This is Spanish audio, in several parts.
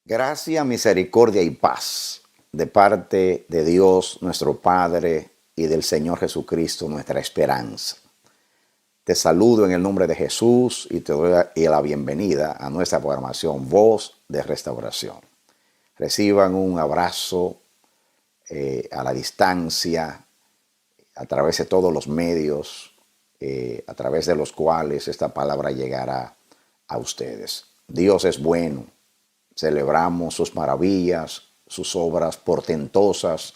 Gracia, misericordia y paz de parte de Dios nuestro Padre y del Señor Jesucristo nuestra esperanza. Te saludo en el nombre de Jesús y te doy la bienvenida a nuestra programación Voz de Restauración. Reciban un abrazo a la distancia, a través de todos los medios, a través de los cuales esta palabra llegará a ustedes. Dios es bueno. Celebramos sus maravillas, sus obras portentosas.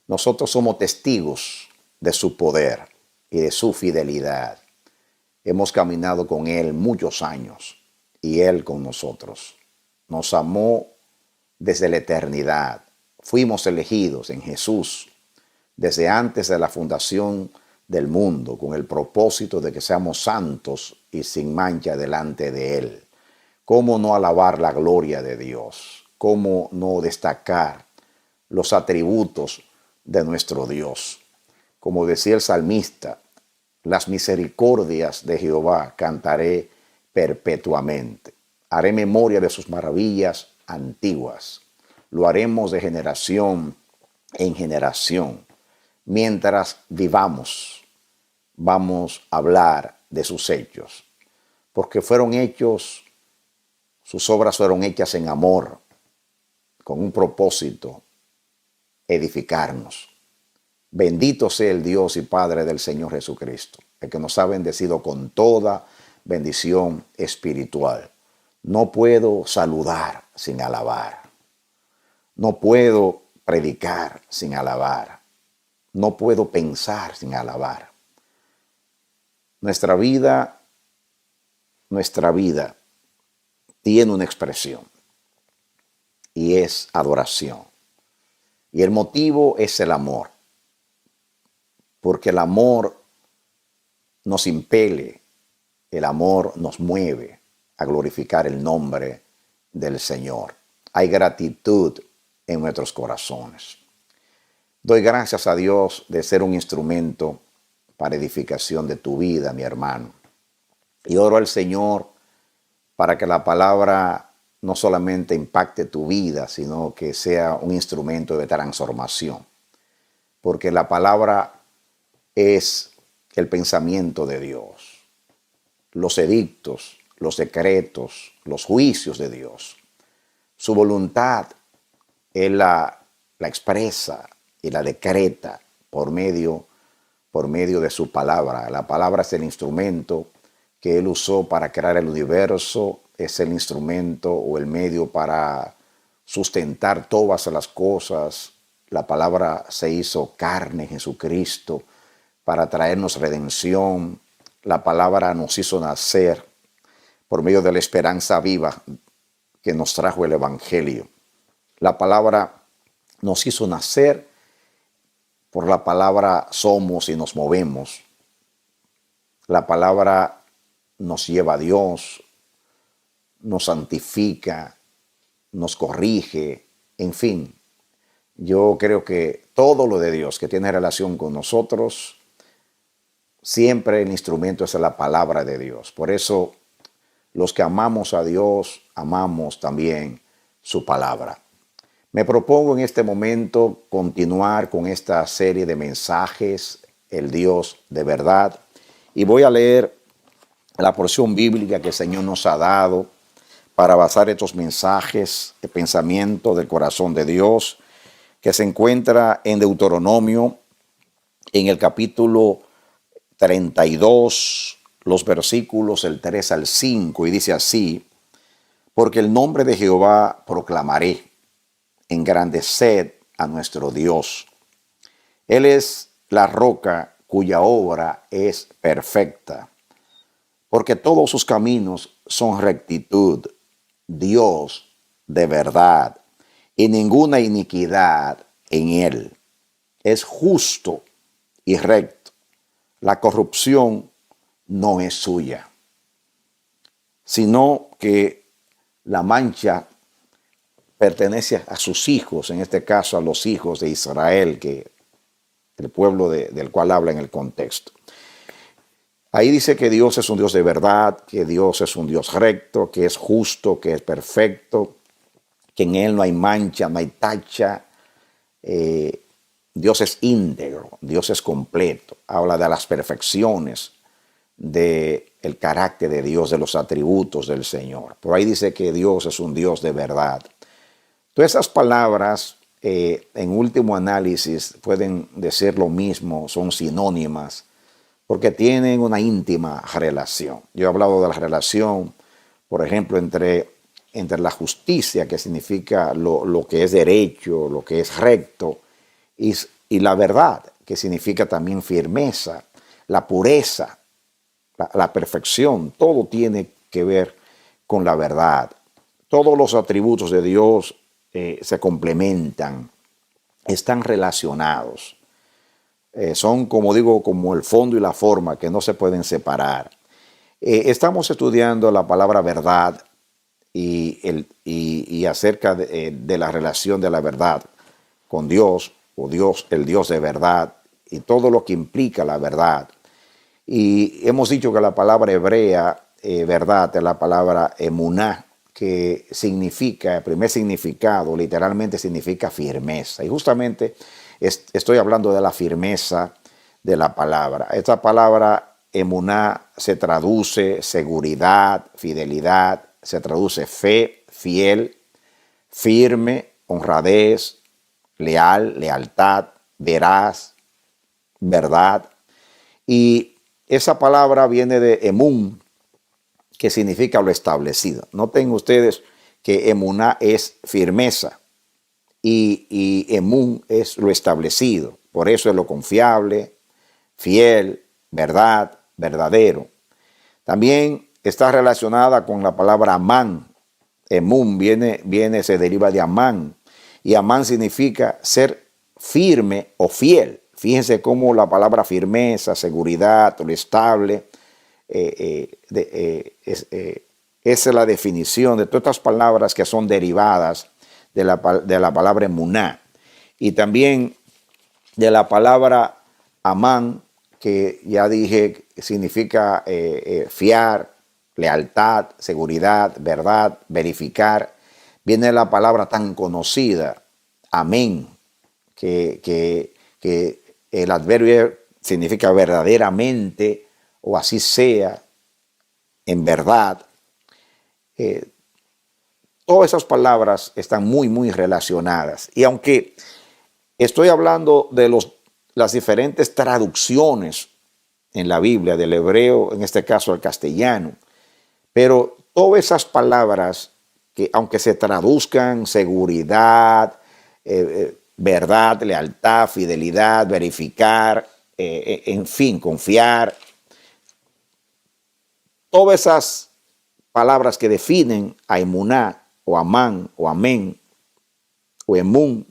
Nosotros somos testigos de su poder y de su fidelidad. Hemos caminado con Él muchos años y Él con nosotros. Nos amó desde la eternidad. Fuimos elegidos en Jesús desde antes de la fundación del mundo con el propósito de que seamos santos y sin mancha delante de Él. ¿Cómo no alabar la gloria de Dios? ¿Cómo no destacar los atributos de nuestro Dios? Como decía el salmista, las misericordias de Jehová cantaré perpetuamente. Haré memoria de sus maravillas antiguas. Lo haremos de generación en generación. Mientras vivamos, vamos a hablar de sus hechos, porque sus obras fueron hechas en amor, con un propósito, edificarnos. Bendito sea el Dios y Padre del Señor Jesucristo, el que nos ha bendecido con toda bendición espiritual. No puedo saludar sin alabar. No puedo predicar sin alabar. No puedo pensar sin alabar. Nuestra vida tiene una expresión y es adoración. Y el motivo es el amor, porque el amor nos impele, el amor nos mueve a glorificar el nombre del Señor. Hay gratitud en nuestros corazones. Doy gracias a Dios de ser un instrumento para edificación de tu vida, mi hermano. Y oro al Señor para que la palabra no solamente impacte tu vida, sino que sea un instrumento de transformación. Porque la palabra es el pensamiento de Dios, los edictos, los decretos, los juicios de Dios. Su voluntad Él la expresa y la decreta por medio de su palabra. La palabra es el instrumento que Él usó para crear el universo, es el instrumento o el medio para sustentar todas las cosas. La palabra se hizo carne en Jesucristo para traernos redención. La palabra nos hizo nacer por medio de la esperanza viva que nos trajo el Evangelio. La palabra nos hizo nacer, por la palabra somos y nos movemos. La palabra nos lleva a Dios, nos santifica, nos corrige, en fin. Yo creo que todo lo de Dios que tiene relación con nosotros, siempre el instrumento es la palabra de Dios. Por eso los que amamos a Dios, amamos también su palabra. Me propongo en este momento continuar con esta serie de mensajes, el Dios de verdad, y voy a leer la porción bíblica que el Señor nos ha dado para basar estos mensajes de pensamiento del corazón de Dios, que se encuentra en Deuteronomio, en el capítulo 32, los versículos del 3 al 5, y dice así: porque el nombre de Jehová proclamaré, engrandeced a nuestro Dios. Él es la roca cuya obra es perfecta, porque todos sus caminos son rectitud, Dios de verdad, y ninguna iniquidad en él. Es justo y recto, la corrupción no es suya, sino que la mancha pertenece a sus hijos, en este caso a los hijos de Israel, que el pueblo del cual habla en el contexto. Ahí dice que Dios es un Dios de verdad, que Dios es un Dios recto, que es justo, que es perfecto, que en Él no hay mancha, no hay tacha. Dios es íntegro, Dios es completo. Habla de las perfecciones del carácter de Dios, de los atributos del Señor. Por ahí dice que Dios es un Dios de verdad. Todas esas palabras, en último análisis, pueden decir lo mismo, son sinónimas, porque tienen una íntima relación. Yo he hablado de la relación, por ejemplo, entre la justicia, que significa lo que es derecho, lo que es recto, y la verdad, que significa también firmeza, la pureza, la perfección. Todo tiene que ver con la verdad. Todos los atributos de Dios se complementan, están relacionados. Son, como digo, como el fondo y la forma, que no se pueden separar. Estamos estudiando la palabra verdad y acerca de la relación de la verdad con Dios, o Dios, el Dios de verdad, y todo lo que implica la verdad. Y hemos dicho que la palabra hebrea, verdad, es la palabra emuná, que significa, el primer significado literalmente significa firmeza. Y justamente estoy hablando de la firmeza de la palabra. Esta palabra emuná se traduce seguridad, fidelidad, se traduce fe, fiel, firme, honradez, leal, lealtad, veraz, verdad. Y esa palabra viene de emun, que significa lo establecido. Noten ustedes que emuná es firmeza y emun es lo establecido. Por eso es lo confiable, fiel, verdad, verdadero. También está relacionada con la palabra amán. Emun se deriva de amán. Y amán significa ser firme o fiel. Fíjense cómo la palabra firmeza, seguridad, lo estable, es la definición de todas estas palabras que son derivadas de la palabra emuná. Y también de la palabra amán, que ya dije significa fiar, lealtad, seguridad, verdad, verificar. Viene la palabra tan conocida, amén, que el adverbio significa verdaderamente, o así sea, en verdad. Todas esas palabras están muy, muy relacionadas. Y aunque estoy hablando de las diferentes traducciones en la Biblia, del hebreo, en este caso al castellano, pero todas esas palabras que, aunque se traduzcan seguridad, verdad, lealtad, fidelidad, verificar, en fin, confiar, todas esas palabras que definen a emuná, o amán, o amén, o emun,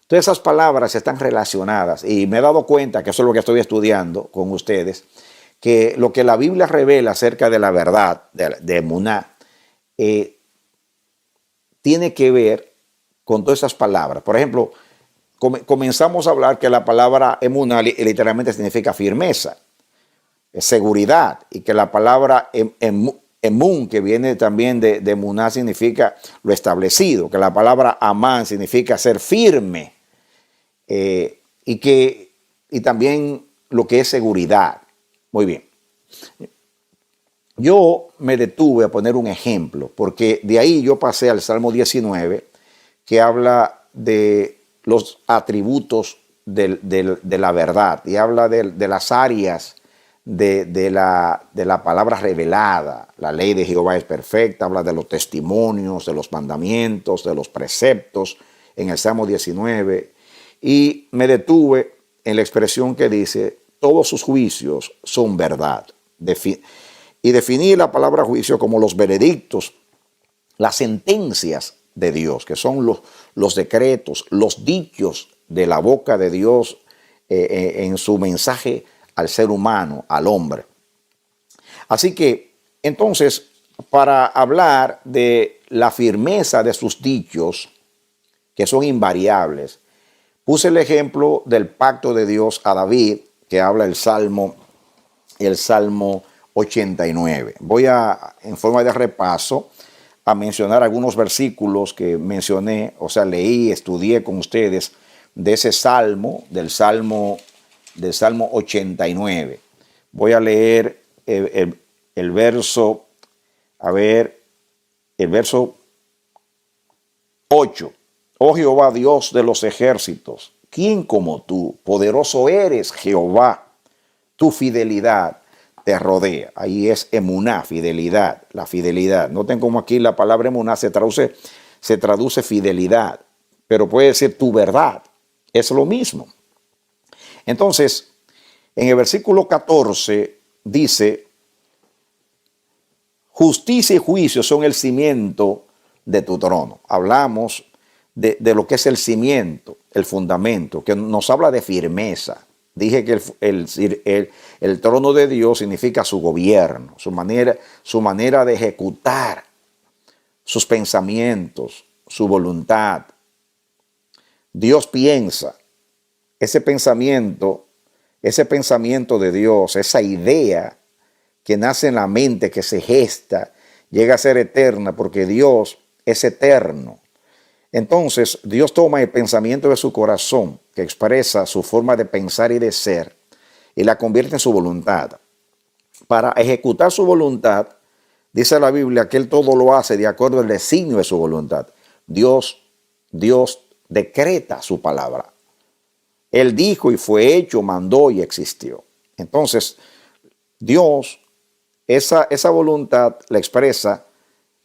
todas esas palabras están relacionadas. Y me he dado cuenta, que eso es lo que estoy estudiando con ustedes, que lo que la Biblia revela acerca de la verdad, de emuná, tiene que ver con todas esas palabras. Por ejemplo, comenzamos a hablar que la palabra emuná literalmente significa firmeza, seguridad, y que la palabra emun, que viene también de emuná, significa lo establecido, que la palabra amán significa ser firme, y también lo que es seguridad. Muy bien. Yo me detuve a poner un ejemplo, porque de ahí yo pasé al Salmo 19, que habla de los atributos de la verdad, y habla de las áreas de la palabra revelada. La ley de Jehová es perfecta, habla de los testimonios, de los mandamientos, de los preceptos, en el Salmo 19, y me detuve en la expresión que dice: todos sus juicios son verdad. Y definí la palabra juicio como los veredictos, las sentencias de Dios, que son los decretos, los dichos de la boca de Dios en su mensaje al ser humano, al hombre. Así que, entonces, para hablar de la firmeza de sus dichos, que son invariables, puse el ejemplo del pacto de Dios a David, que habla el Salmo 89. Voy en forma de repaso, a mencionar algunos versículos que mencioné, o sea, leí, estudié con ustedes de ese salmo, del Salmo 89. Voy a leer el verso, el verso 8. Oh Jehová, Dios de los ejércitos, ¿quién como tú? Poderoso eres, Jehová, tu fidelidad te rodea. Ahí es emuná, fidelidad, la fidelidad. Noten cómo aquí la palabra emuná se traduce fidelidad, pero puede ser tu verdad. Es lo mismo. Entonces, en el versículo 14 dice, justicia y juicio son el cimiento de tu trono. Hablamos de lo que es el cimiento, el fundamento, que nos habla de firmeza. Dije que el trono de Dios significa su gobierno, su manera de ejecutar sus pensamientos, su voluntad. Dios piensa, ese pensamiento de Dios, esa idea que nace en la mente, que se gesta, llega a ser eterna porque Dios es eterno. Entonces, Dios toma el pensamiento de su corazón, que expresa su forma de pensar y de ser, y la convierte en su voluntad. Para ejecutar su voluntad, dice la Biblia que Él todo lo hace de acuerdo al designio de su voluntad. Dios decreta su palabra. Él dijo y fue hecho, mandó y existió. Entonces, Dios, esa voluntad la expresa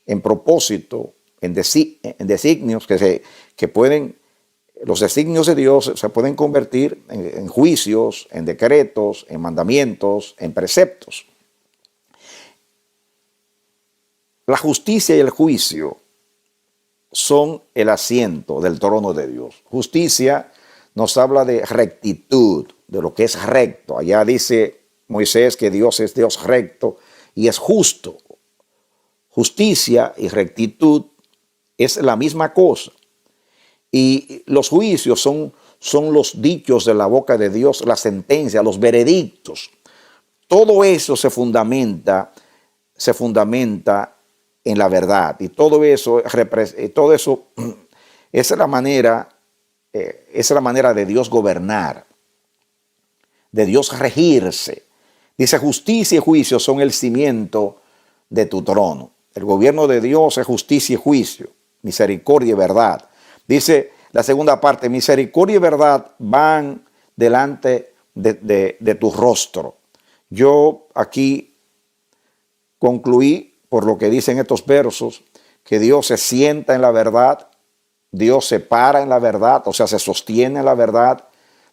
en propósito, en designios que pueden, los designios de Dios se pueden convertir en juicios, en decretos, en mandamientos, en preceptos. La justicia y el juicio son el asiento del trono de Dios. Justicia nos habla de rectitud, de lo que es recto. Allá dice Moisés que Dios es Dios recto y es justo. Justicia y rectitud es la misma cosa. Y los juicios son los dichos de la boca de Dios, la sentencia, los veredictos. Todo eso se fundamenta en la verdad. Y todo eso es la manera de Dios gobernar, de Dios regirse. Dice, justicia y juicio son el cimiento de tu trono. El gobierno de Dios es justicia y juicio, misericordia y verdad. Dice la segunda parte, misericordia y verdad van delante de tu rostro. Yo aquí concluí, por lo que dicen estos versos, que Dios se sienta en la verdad, Dios se para en la verdad, o sea, se sostiene en la verdad,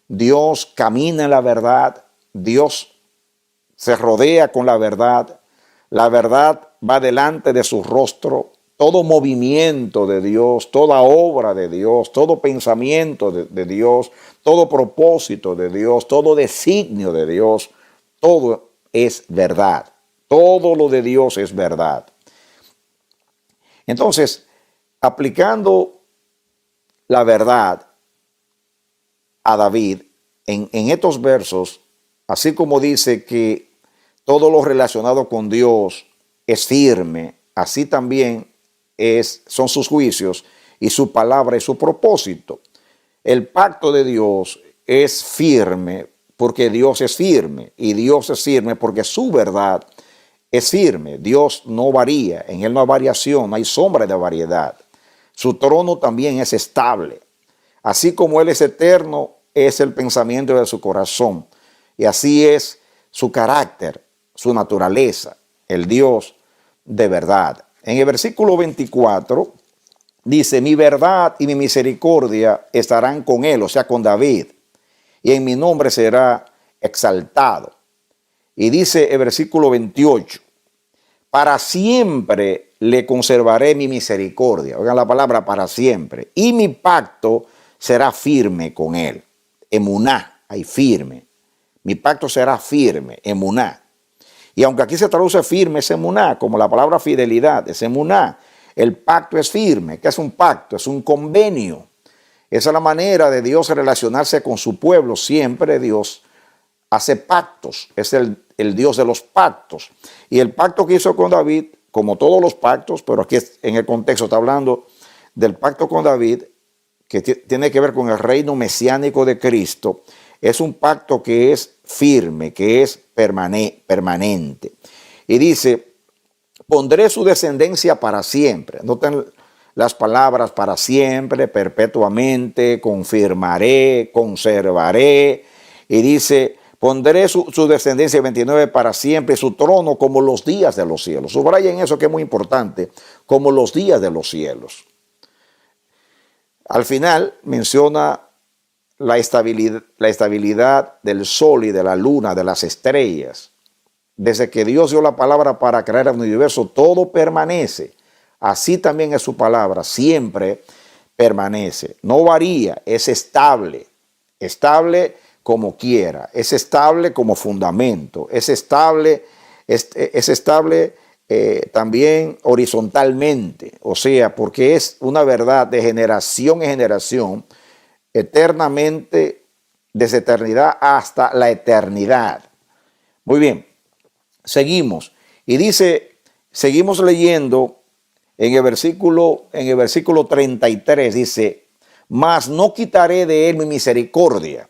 Dios camina en la verdad, Dios se rodea con la verdad va delante de su rostro. Todo movimiento de Dios, toda obra de Dios, todo pensamiento de Dios, todo propósito de Dios, todo designio de Dios, todo es verdad. Todo lo de Dios es verdad. Entonces, aplicando la verdad a David en estos versos, así como dice que todo lo relacionado con Dios es firme, así también son sus juicios y su palabra y su propósito. El pacto de Dios es firme porque Dios es firme, y Dios es firme porque su verdad es firme. Dios no varía, en Él no hay variación, no hay sombra de variedad. Su trono también es estable. Así como Él es eterno, es el pensamiento de su corazón. Y así es su carácter, su naturaleza, el Dios de verdad. En el versículo 24 dice, mi verdad y mi misericordia estarán con él, o sea, con David, y en mi nombre será exaltado. Y dice el versículo 28, para siempre le conservaré mi misericordia. Oigan la palabra para siempre. Y mi pacto será firme con él. Emuná, ahí firme. Mi pacto será firme, emuná. Y aunque aquí se traduce firme, es emuná, como la palabra fidelidad, es emuná. El pacto es firme. ¿Qué es un pacto? Es un convenio. Esa es la manera de Dios relacionarse con su pueblo. Siempre Dios hace pactos. Es el Dios de los pactos. Y el pacto que hizo con David como todos los pactos, pero aquí en el contexto está hablando del pacto con David, que tiene que ver con el reino mesiánico de Cristo. Es un pacto que es firme, que es permanente. Y dice, pondré su descendencia para siempre. Noten las palabras para siempre, perpetuamente, confirmaré, conservaré. Y dice, pondré su descendencia 29 para siempre, su trono como los días de los cielos. Subrayen eso que es muy importante, como los días de los cielos. Al final menciona la estabilidad del sol y de la luna, de las estrellas. Desde que Dios dio la palabra para crear el universo, todo permanece. Así también es su palabra, siempre permanece. No varía, es estable. Estable como quiera, es estable como fundamento, es estable también horizontalmente, o sea, porque es una verdad de generación en generación, eternamente, desde eternidad hasta la eternidad. Muy bien, seguimos. Y dice, seguimos leyendo en el versículo 33, dice, mas no quitaré de él mi misericordia,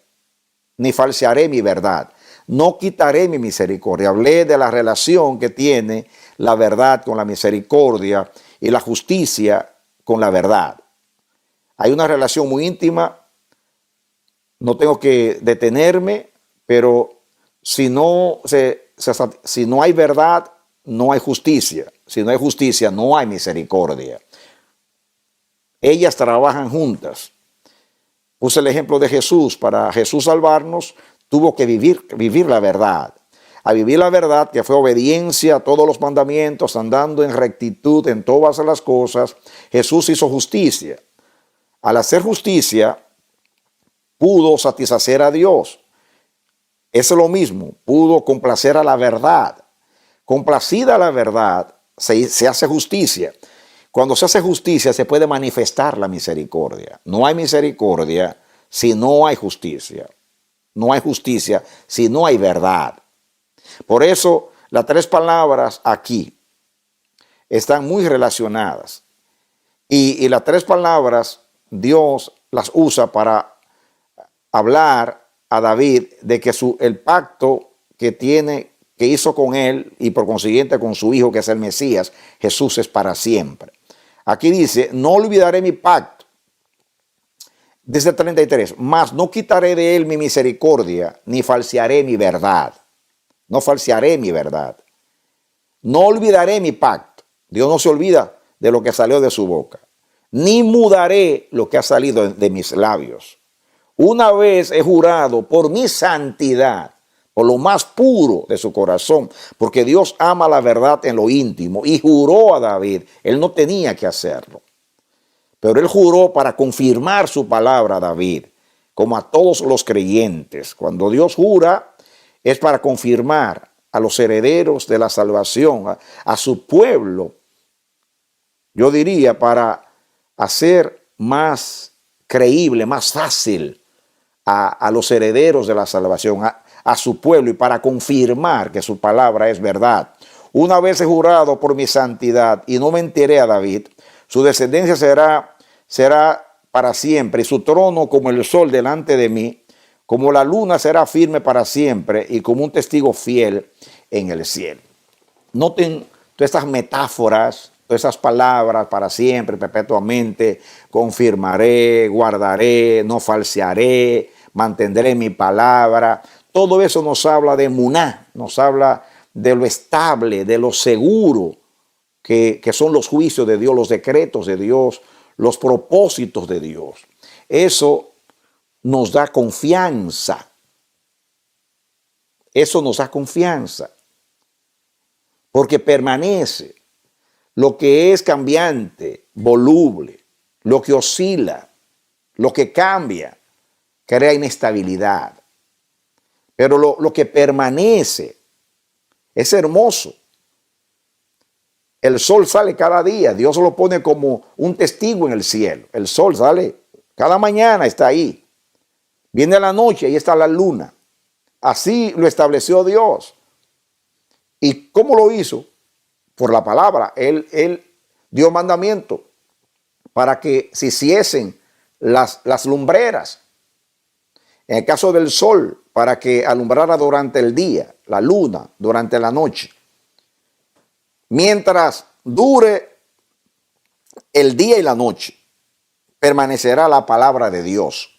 ni falsearé mi verdad. No quitaré mi misericordia. Hablé de la relación que tiene la verdad con la misericordia y la justicia con la verdad. Hay una relación muy íntima. No tengo que detenerme, pero si no hay verdad, no hay justicia. Si no hay justicia, no hay misericordia. Ellas trabajan juntas. Puse el ejemplo de Jesús. Para Jesús salvarnos, tuvo que vivir la verdad. A vivir la verdad, que fue obediencia a todos los mandamientos, andando en rectitud en todas las cosas, Jesús hizo justicia. Al hacer justicia, pudo satisfacer a Dios. Es lo mismo, pudo complacer a la verdad. Complacida la verdad, se hace justicia. Cuando se hace justicia, se puede manifestar la misericordia. No hay misericordia si no hay justicia. No hay justicia si no hay verdad. Por eso, las tres palabras aquí están muy relacionadas. Y las tres palabras, Dios las usa para hablar a David de que el pacto que hizo con él y por consiguiente con su hijo, que es el Mesías, Jesús, es para siempre. Aquí dice, no olvidaré mi pacto. Desde el 33, mas no quitaré de él mi misericordia, ni falsearé mi verdad. No falsearé mi verdad. No olvidaré mi pacto. Dios no se olvida de lo que salió de su boca. Ni mudaré lo que ha salido de mis labios. Una vez he jurado por mi santidad, por lo más puro de su corazón, porque Dios ama la verdad en lo íntimo, y juró a David. Él no tenía que hacerlo, pero él juró para confirmar su palabra a David, como a todos los creyentes. Cuando Dios jura, es para confirmar a los herederos de la salvación, a su pueblo. Yo diría para hacer más creíble, más fácil a los herederos de la salvación, a su pueblo, y para confirmar que su palabra es verdad. Una vez he jurado por mi santidad y no mentiré a David, su descendencia será para siempre, y su trono como el sol delante de mí, como la luna será firme para siempre, y como un testigo fiel en el cielo. Noten todas estas metáforas, todas esas palabras: para siempre, perpetuamente, confirmaré, guardaré, no falsearé, mantendré mi palabra. Todo eso nos habla de emuná, nos habla de lo estable, de lo seguro, que son los juicios de Dios, los decretos de Dios, los propósitos de Dios. Eso nos da confianza. Eso nos da confianza. Porque permanece. Lo que es cambiante, voluble, lo que oscila, lo que cambia, crea inestabilidad. Pero lo que permanece es hermoso. El sol sale cada día. Dios lo pone como un testigo en el cielo. El sol sale cada mañana, está ahí. Viene la noche y está la luna. Así lo estableció Dios. ¿Y cómo lo hizo? por la palabra. Él dio mandamiento para que se hiciesen las lumbreras. En el caso del sol, para que alumbrara durante el día, la luna durante la noche. Mientras dure el día y la noche, permanecerá la palabra de Dios.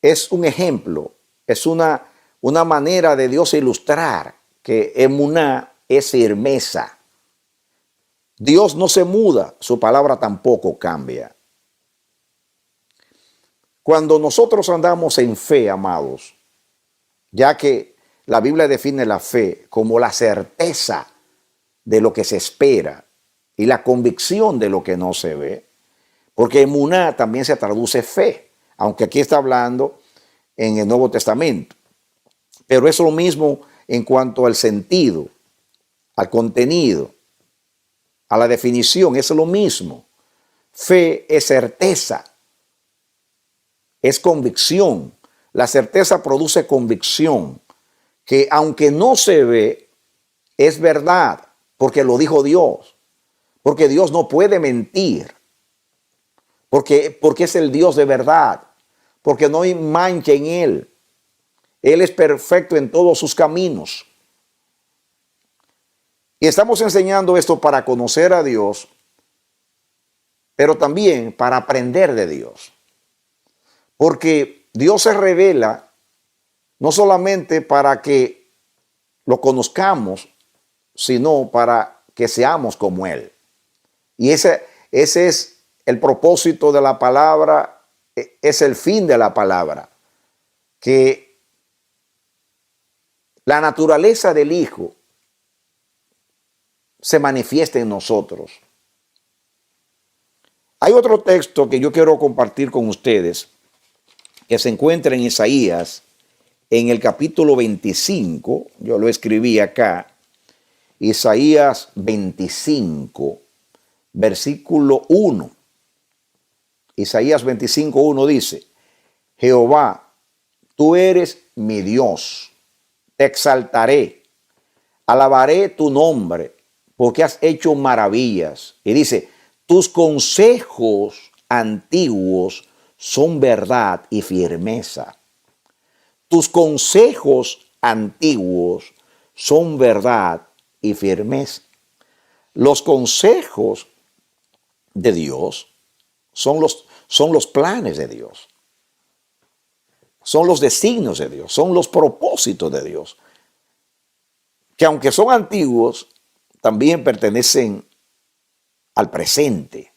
Es un ejemplo, es una manera de Dios ilustrar que emuná es firmeza. Dios no se muda, su palabra tampoco cambia. Cuando nosotros andamos en fe, amados, ya que la Biblia define la fe como la certeza de lo que se espera y la convicción de lo que no se ve, porque emuná también se traduce fe, aunque aquí está hablando en el Nuevo Testamento. Pero es lo mismo en cuanto al sentido, al contenido, a la definición, es lo mismo. Fe es certeza, es convicción. La certeza produce convicción, que aunque no se ve, es verdad, porque lo dijo Dios, porque Dios no puede mentir, porque es el Dios de verdad, porque no hay mancha en Él. Él es perfecto en todos sus caminos. Y estamos enseñando esto para conocer a Dios, pero también para aprender de Dios. Porque Dios se revela no solamente para que lo conozcamos, sino para que seamos como Él. Y ese es el propósito de la palabra, es el fin de la palabra, que la naturaleza del Hijo se manifiesta en nosotros. Hay otro texto que yo quiero compartir con ustedes, que se encuentra en Isaías, en el capítulo 25, yo lo escribí acá, Isaías 25, versículo 1. Isaías 25, 1 dice: Jehová, tú eres mi Dios, te exaltaré, alabaré tu nombre, porque has hecho maravillas. Y dice, tus consejos antiguos son verdad y firmeza. Tus consejos antiguos son verdad y firmeza. Los consejos de Dios son los planes de Dios. Son los designios de Dios, son los propósitos de Dios, que aunque son antiguos, también pertenecen al presente,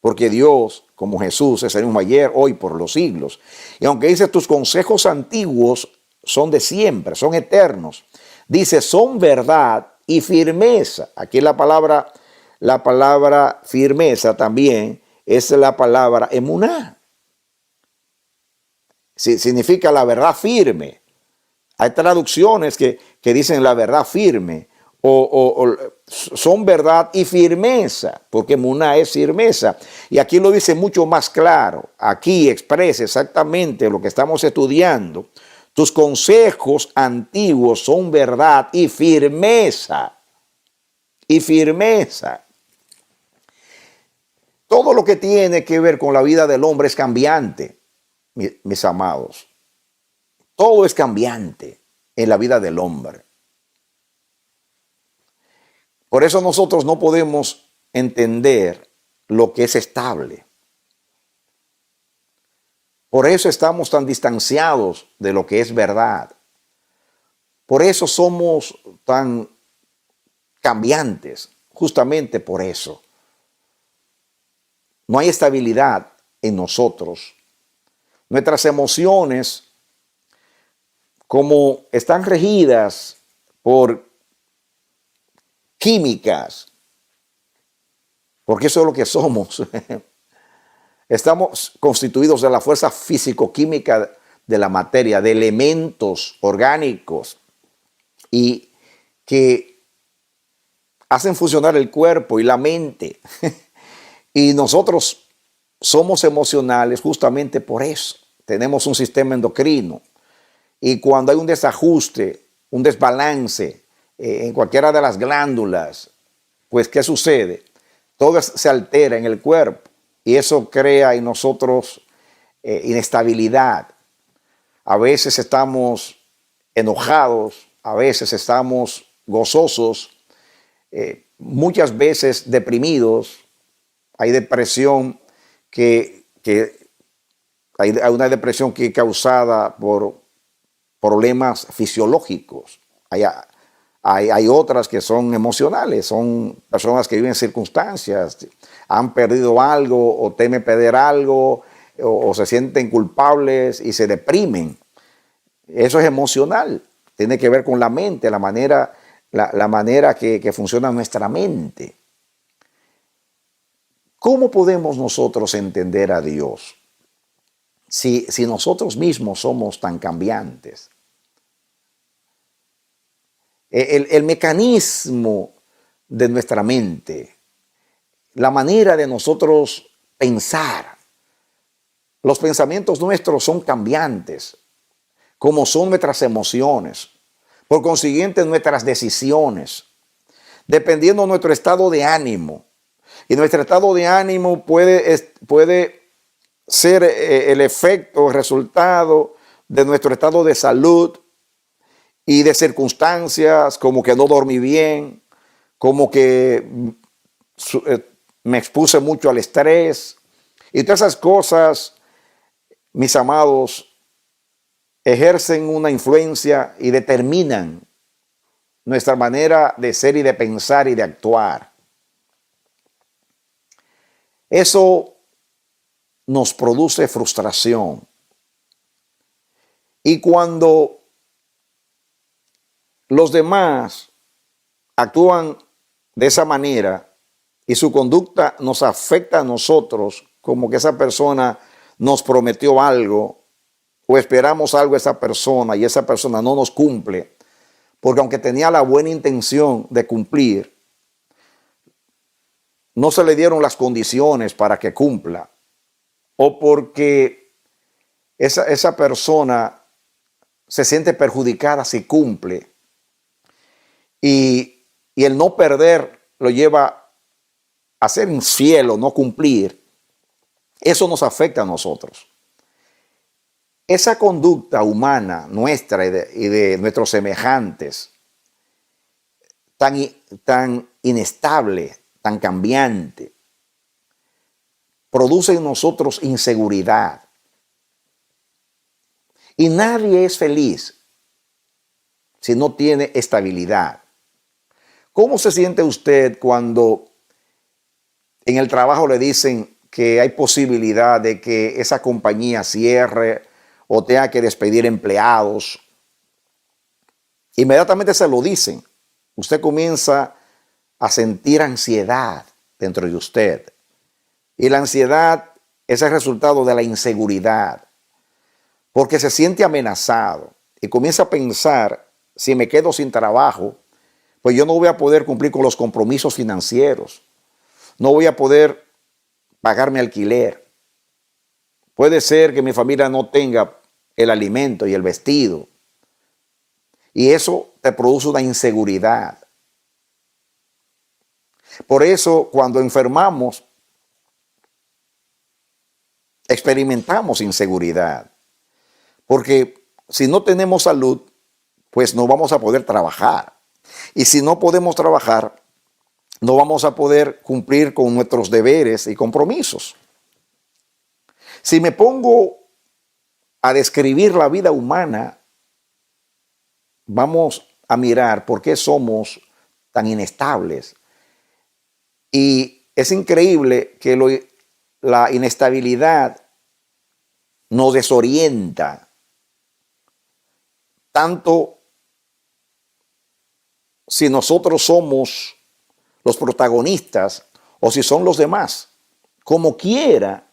porque Dios, como Jesús, es el mismo ayer, hoy, por los siglos. Y aunque dice tus consejos antiguos son de siempre, son eternos, dice son verdad y firmeza. Aquí la palabra firmeza también es la palabra emuná. Significa la verdad firme. Hay traducciones que dicen la verdad firme o son verdad y firmeza, porque emuná es firmeza. Y aquí lo dice mucho más claro. Aquí expresa exactamente lo que estamos estudiando. Tus consejos antiguos son verdad y firmeza. Y firmeza. Todo lo que tiene que ver con la vida del hombre es cambiante. Mis amados, todo es cambiante en la vida del hombre. Por eso nosotros no podemos entender lo que es estable. Por eso estamos tan distanciados de lo que es verdad. Por eso somos tan cambiantes, justamente por eso. No hay estabilidad en nosotros. Nuestras emociones, como están regidas por químicas, porque eso es lo que somos. Estamos constituidos de la fuerza físico-química de la materia, de elementos orgánicos y que hacen funcionar el cuerpo y la mente. Y nosotros somos emocionales justamente por eso. Tenemos un sistema endocrino y cuando hay un desajuste, un desbalance en cualquiera de las glándulas, pues ¿qué sucede? Todo se altera en el cuerpo y eso crea en nosotros inestabilidad. A veces estamos enojados, a veces estamos gozosos, muchas veces deprimidos. Hay depresión hay una depresión que es causada por problemas fisiológicos. Hay otras que son emocionales, son personas que viven circunstancias, han perdido algo o temen perder algo o se sienten culpables y se deprimen. Eso es emocional, tiene que ver con la mente, la manera que funciona nuestra mente. ¿Cómo podemos nosotros entender a Dios si nosotros mismos somos tan cambiantes? El mecanismo de nuestra mente, la manera de nosotros pensar, los pensamientos nuestros son cambiantes, como son nuestras emociones, por consiguiente nuestras decisiones, dependiendo de nuestro estado de ánimo. Y nuestro estado de ánimo puede ser el efecto, el resultado de nuestro estado de salud y de circunstancias como que no dormí bien, como que me expuse mucho al estrés. Y todas esas cosas, mis amados, ejercen una influencia y determinan nuestra manera de ser y de pensar y de actuar. Eso nos produce frustración. Y cuando los demás actúan de esa manera y su conducta nos afecta a nosotros, como que esa persona nos prometió algo o esperamos algo de esa persona y esa persona no nos cumple, porque aunque tenía la buena intención de cumplir, no se le dieron las condiciones para que cumpla, o porque esa persona se siente perjudicada si cumple, y el no perder lo lleva a ser infiel o no cumplir. Eso nos afecta a nosotros. Esa conducta humana nuestra y de nuestros semejantes, tan inestable, tan cambiante, produce en nosotros inseguridad. Y nadie es feliz si no tiene estabilidad. ¿Cómo se siente usted cuando en el trabajo le dicen que hay posibilidad de que esa compañía cierre o tenga que despedir empleados? Inmediatamente se lo dicen. Usted comienza a sentir ansiedad dentro de usted. Y la ansiedad es el resultado de la inseguridad, porque se siente amenazado y comienza a pensar, si me quedo sin trabajo, pues yo no voy a poder cumplir con los compromisos financieros, no voy a poder pagar mi alquiler. Puede ser que mi familia no tenga el alimento y el vestido. Y eso te produce una inseguridad. Por eso, cuando enfermamos, experimentamos inseguridad. Porque si no tenemos salud, pues no vamos a poder trabajar. Y si no podemos trabajar, no vamos a poder cumplir con nuestros deberes y compromisos. Si me pongo a describir la vida humana, vamos a mirar por qué somos tan inestables. Y es increíble que la inestabilidad nos desorienta, tanto si nosotros somos los protagonistas o si son los demás. Como quiera,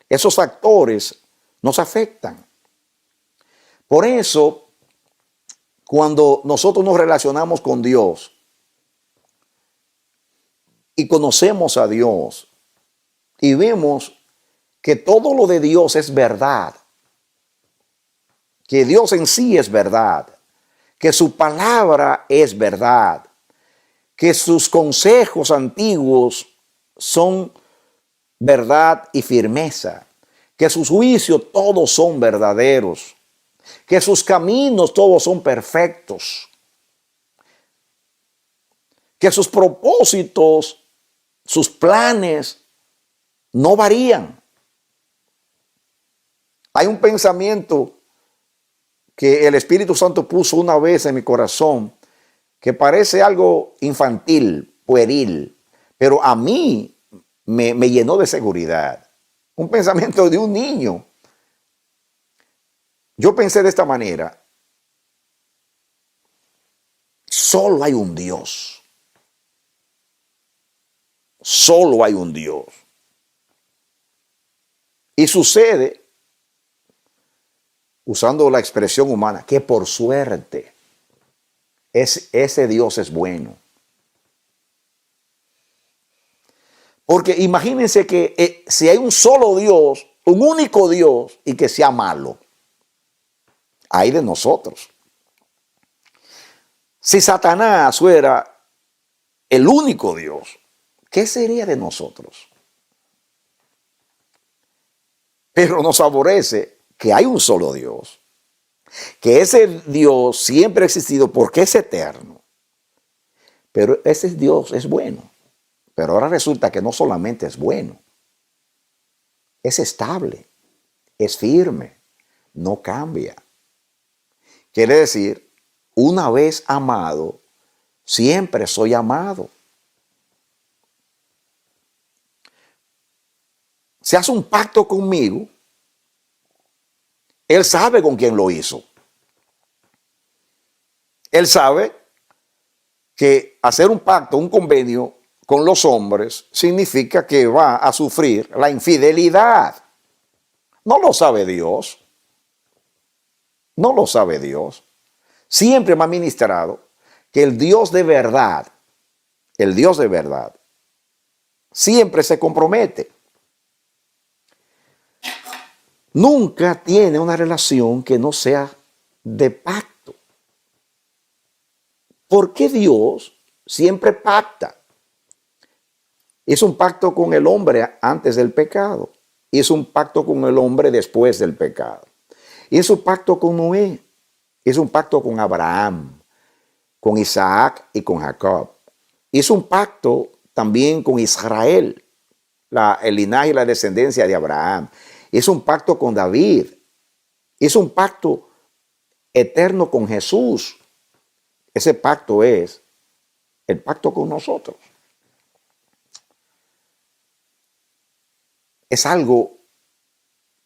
esos factores nos afectan. Por eso, cuando nosotros nos relacionamos con Dios y conocemos a Dios y vemos que todo lo de Dios es verdad, que Dios en sí es verdad, que su palabra es verdad, que sus consejos antiguos son verdad y firmeza, que sus juicios todos son verdaderos, que sus caminos todos son perfectos, que sus propósitos, sus planes no varían. Hay un pensamiento que el Espíritu Santo puso una vez en mi corazón que parece algo infantil, pueril, pero a mí me llenó de seguridad. Un pensamiento de un niño. Yo pensé de esta manera: solo hay un Dios. Solo hay un Dios. Y sucede, usando la expresión humana, que por suerte ese Dios es bueno. Porque imagínense que si hay un solo Dios, un único Dios, y que sea malo, hay de nosotros. Si Satanás fuera el único Dios, ¿qué sería de nosotros? Pero nos favorece que hay un solo Dios, que ese Dios siempre ha existido porque es eterno. Pero ese Dios es bueno. Pero ahora resulta que no solamente es bueno, es estable, es firme, no cambia. Quiere decir, una vez amado, siempre soy amado. Se hace un pacto conmigo, Él sabe con quién lo hizo. Él sabe que hacer un pacto, un convenio con los hombres significa que va a sufrir la infidelidad. No lo sabe Dios. No lo sabe Dios. Siempre me ha ministrado que el Dios de verdad, siempre se compromete. Nunca tiene una relación que no sea de pacto. Porque Dios siempre pacta. Hizo un pacto con el hombre antes del pecado. Hizo un pacto con el hombre después del pecado. Hizo un pacto con Noé. Hizo un pacto con Abraham, con Isaac y con Jacob. Hizo un pacto también con Israel, el linaje y la descendencia de Abraham. Hizo un pacto con David. Hizo un pacto eterno con Jesús. Ese pacto es el pacto con nosotros. Es algo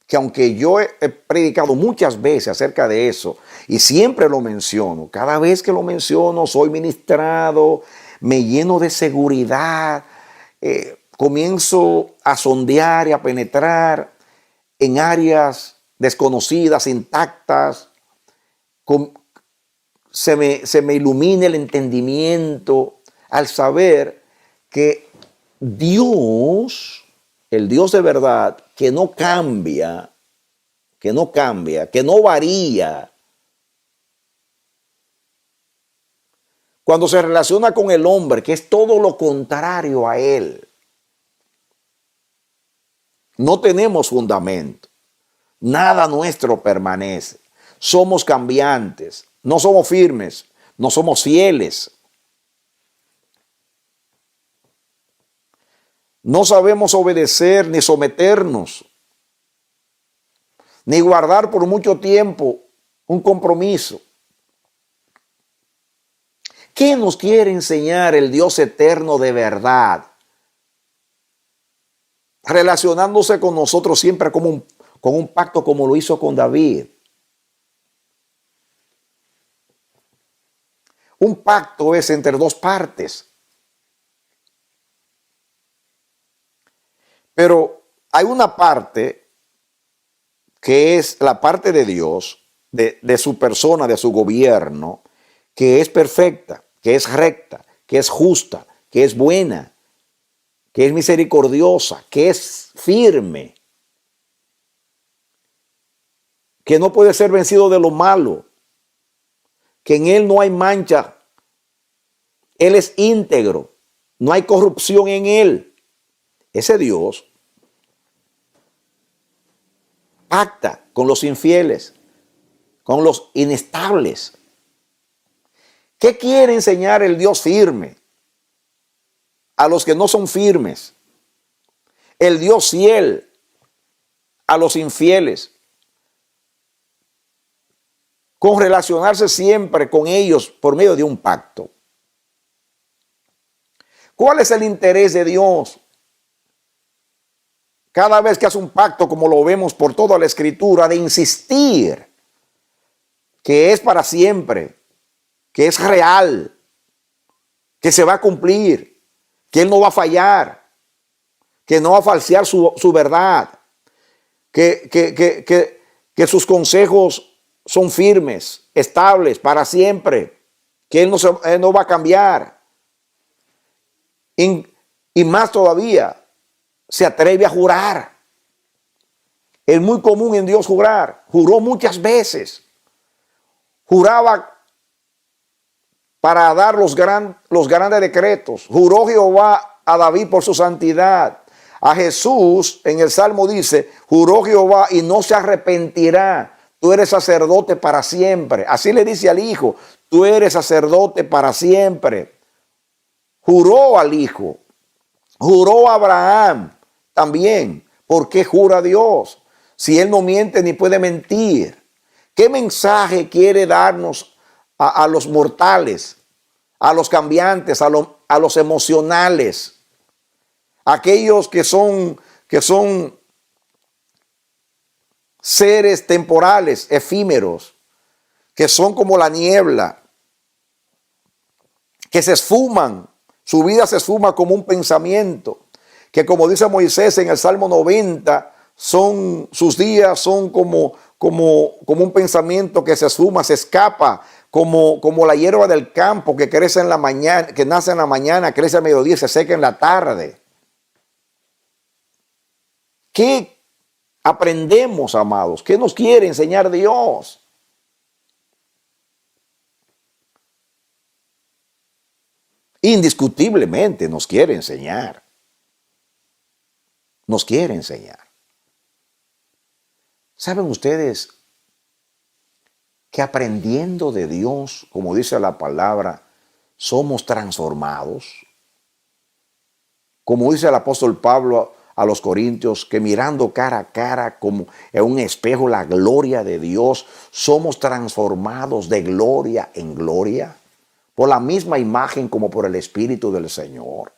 que, aunque yo he predicado muchas veces acerca de eso y siempre lo menciono, cada vez que lo menciono soy ministrado, me lleno de seguridad, comienzo a sondear y a penetrar en áreas desconocidas, intactas, se me ilumina el entendimiento al saber que Dios, el Dios de verdad, que no cambia, que no varía, cuando se relaciona con el hombre, que es todo lo contrario a él, no tenemos fundamento, nada nuestro permanece, somos cambiantes, no somos firmes, no somos fieles. No sabemos obedecer ni someternos, ni guardar por mucho tiempo un compromiso. ¿Qué nos quiere enseñar el Dios eterno de verdad? Relacionándose con nosotros siempre con un pacto como lo hizo con David. Un pacto es entre dos partes. Pero hay una parte que es la parte de Dios, de su persona, de su gobierno, que es perfecta, que es recta, que es justa, que es buena, que es misericordiosa, que es firme, que no puede ser vencido de lo malo, que en Él no hay mancha. Él es íntegro, no hay corrupción en Él. Ese Dios pacta con los infieles, con los inestables. ¿Qué quiere enseñar el Dios firme a los que no son firmes? El Dios fiel a los infieles, con relacionarse siempre con ellos por medio de un pacto. ¿Cuál es el interés de Dios? Cada vez que hace un pacto, como lo vemos por toda la Escritura, de insistir que es para siempre, que es real, que se va a cumplir, que Él no va a fallar, que no va a falsear su verdad, que sus consejos son firmes, estables, para siempre, que Él no va a cambiar. Y más todavía, se atreve a jurar. Es muy común en Dios jurar. Juró muchas veces. Juraba para dar los grandes decretos. Juró Jehová a David por su santidad. A Jesús en el Salmo dice, juró Jehová y no se arrepentirá. Tú eres sacerdote para siempre. Así le dice al Hijo, tú eres sacerdote para siempre. Juró al Hijo. Juró a Abraham también. ¿Por qué jura Dios? Si Él no miente ni puede mentir. ¿Qué mensaje quiere darnos a los mortales, a los cambiantes, a los emocionales? Aquellos que son seres temporales, efímeros, que son como la niebla, que se esfuman. Su vida se esfuma como un pensamiento, que como dice Moisés en el Salmo 90, sus días son como un pensamiento que se esfuma, se escapa, como la hierba del campo que crece en la mañana, que nace en la mañana, crece a mediodía y se seca en la tarde. ¿Qué aprendemos, amados? ¿Qué nos quiere enseñar Dios? Indiscutiblemente nos quiere enseñar. Nos quiere enseñar. ¿Saben ustedes que aprendiendo de Dios, como dice la palabra, somos transformados? Como dice el apóstol Pablo a los Corintios, que mirando cara a cara como en un espejo la gloria de Dios, somos transformados de gloria en gloria, por la misma imagen como por el Espíritu del Señor.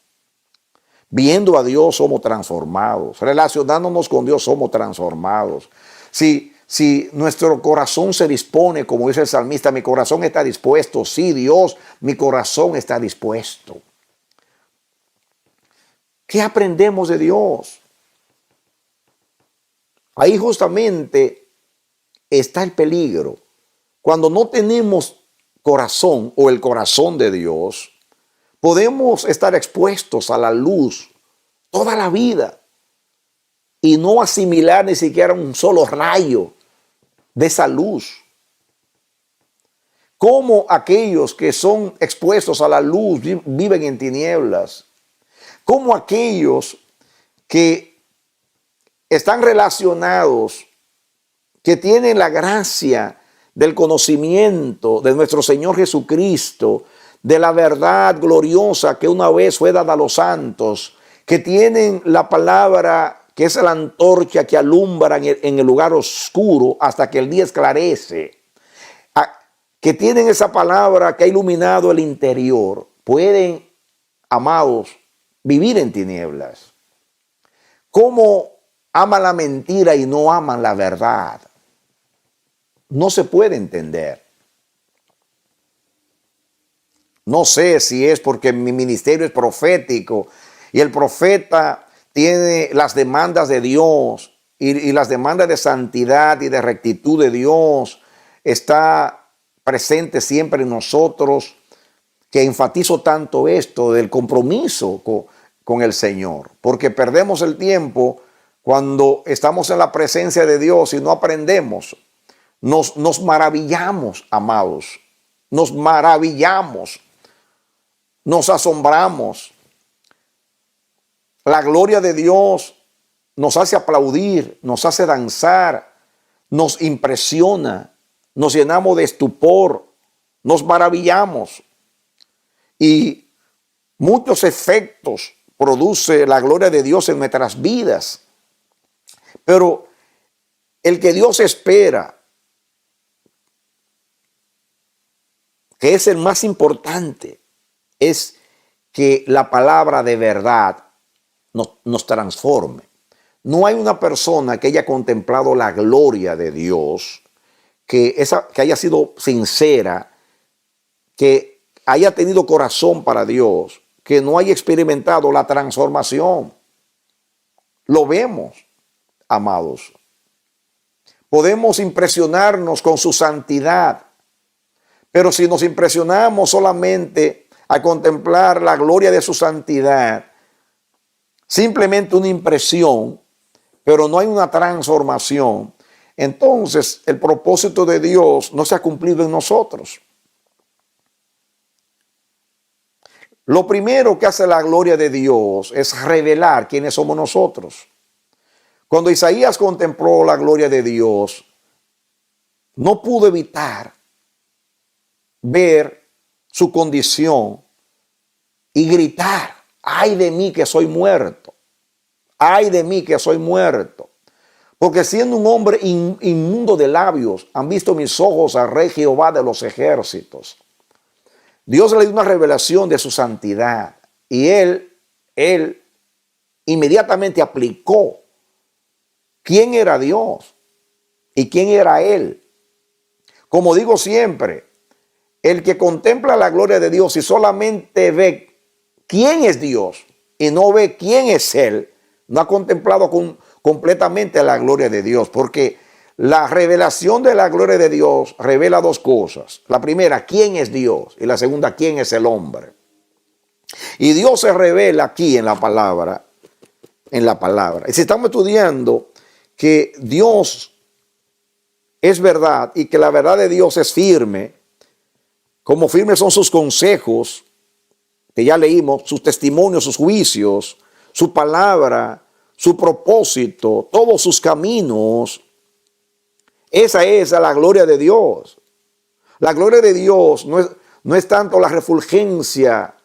Viendo a Dios somos transformados, relacionándonos con Dios somos transformados. Si nuestro corazón se dispone, como dice el salmista, mi corazón está dispuesto. Sí, Dios, mi corazón está dispuesto. ¿Qué aprendemos de Dios? Ahí justamente está el peligro. Cuando no tenemos corazón o el corazón de Dios, podemos estar expuestos a la luz toda la vida y no asimilar ni siquiera un solo rayo de esa luz. Como aquellos que son expuestos a la luz viven en tinieblas. Como aquellos que están relacionados, que tienen la gracia del conocimiento de nuestro Señor Jesucristo, de la verdad gloriosa que una vez fue dada a los santos, que tienen la palabra que es la antorcha que alumbra en el lugar oscuro hasta que el día esclarece, que tienen esa palabra que ha iluminado el interior, pueden, amados, vivir en tinieblas. ¿Cómo aman la mentira y no aman la verdad? No se puede entender. No sé si es porque mi ministerio es profético y el profeta tiene las demandas de Dios y las demandas de santidad y de rectitud de Dios está presente siempre en nosotros, que enfatizo tanto esto del compromiso con el Señor, porque perdemos el tiempo cuando estamos en la presencia de Dios y no aprendemos. Nos maravillamos, amados. nos maravillamos, nos asombramos. La gloria de Dios nos hace aplaudir, nos hace danzar, nos impresiona, nos llenamos de estupor, nos maravillamos. Y muchos efectos produce la gloria de Dios en nuestras vidas. Pero el que Dios espera, que es el más importante, es que la palabra de verdad nos transforme. No hay una persona que haya contemplado la gloria de Dios, que haya sido sincera, que haya tenido corazón para Dios, que no haya experimentado la transformación. Lo vemos, amados. Podemos impresionarnos con su santidad, pero si nos impresionamos solamente a contemplar la gloria de su santidad, simplemente una impresión, pero no hay una transformación, entonces el propósito de Dios no se ha cumplido en nosotros. Lo primero que hace la gloria de Dios es revelar quiénes somos nosotros. Cuando Isaías contempló la gloria de Dios, no pudo evitar ver su condición y gritar: ¡ay de mí que soy muerto! ¡Ay de mí que soy muerto! Porque siendo un hombre inmundo de labios, han visto mis ojos al Rey Jehová de los ejércitos. Dios le dio una revelación de su santidad y él inmediatamente aplicó quién era Dios y quién era él. Como digo siempre, el que contempla la gloria de Dios y solamente ve quién es Dios y no ve quién es él, no ha contemplado completamente la gloria de Dios, porque la revelación de la gloria de Dios revela dos cosas. La primera, quién es Dios, y la segunda, quién es el hombre. Y Dios se revela aquí en la palabra, Y si estamos estudiando que Dios es verdad y que la verdad de Dios es firme, como firmes son sus consejos, que ya leímos, sus testimonios, sus juicios, su palabra, su propósito, todos sus caminos. Esa es la gloria de Dios. La gloria de Dios no es tanto la refulgencia,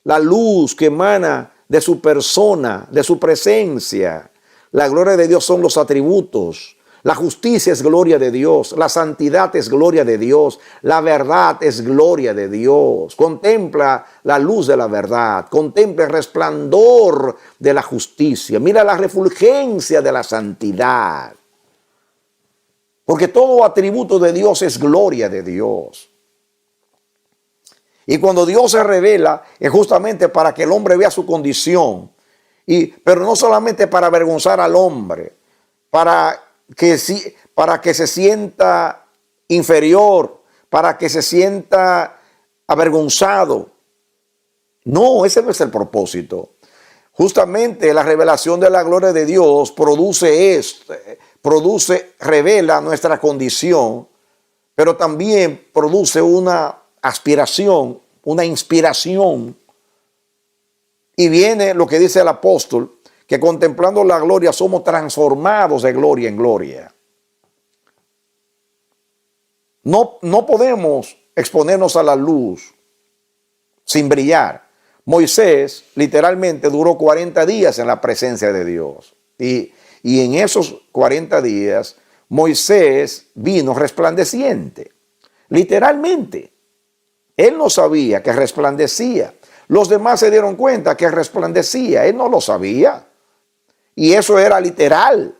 la luz que emana de su persona, de su presencia. La gloria de Dios son los atributos. La justicia es gloria de Dios. La santidad es gloria de Dios. La verdad es gloria de Dios. Contempla la luz de la verdad. Contempla el resplandor de la justicia. Mira la refulgencia de la santidad. Porque todo atributo de Dios es gloria de Dios. Y cuando Dios se revela es justamente para que el hombre vea su condición. Pero no solamente para avergonzar al hombre, para que se sienta inferior, para que se sienta avergonzado. No, ese no es el propósito. Justamente la revelación de la gloria de Dios revela nuestra condición, pero también produce una aspiración, una inspiración. Y viene lo que dice el apóstol, que contemplando la gloria somos transformados de gloria en gloria. No podemos exponernos a la luz sin brillar. Moisés literalmente duró 40 días en la presencia de Dios. Y en esos 40 días Moisés vino resplandeciente. Literalmente. Él no sabía que resplandecía. Los demás se dieron cuenta que resplandecía. Él no lo sabía. Y eso era literal.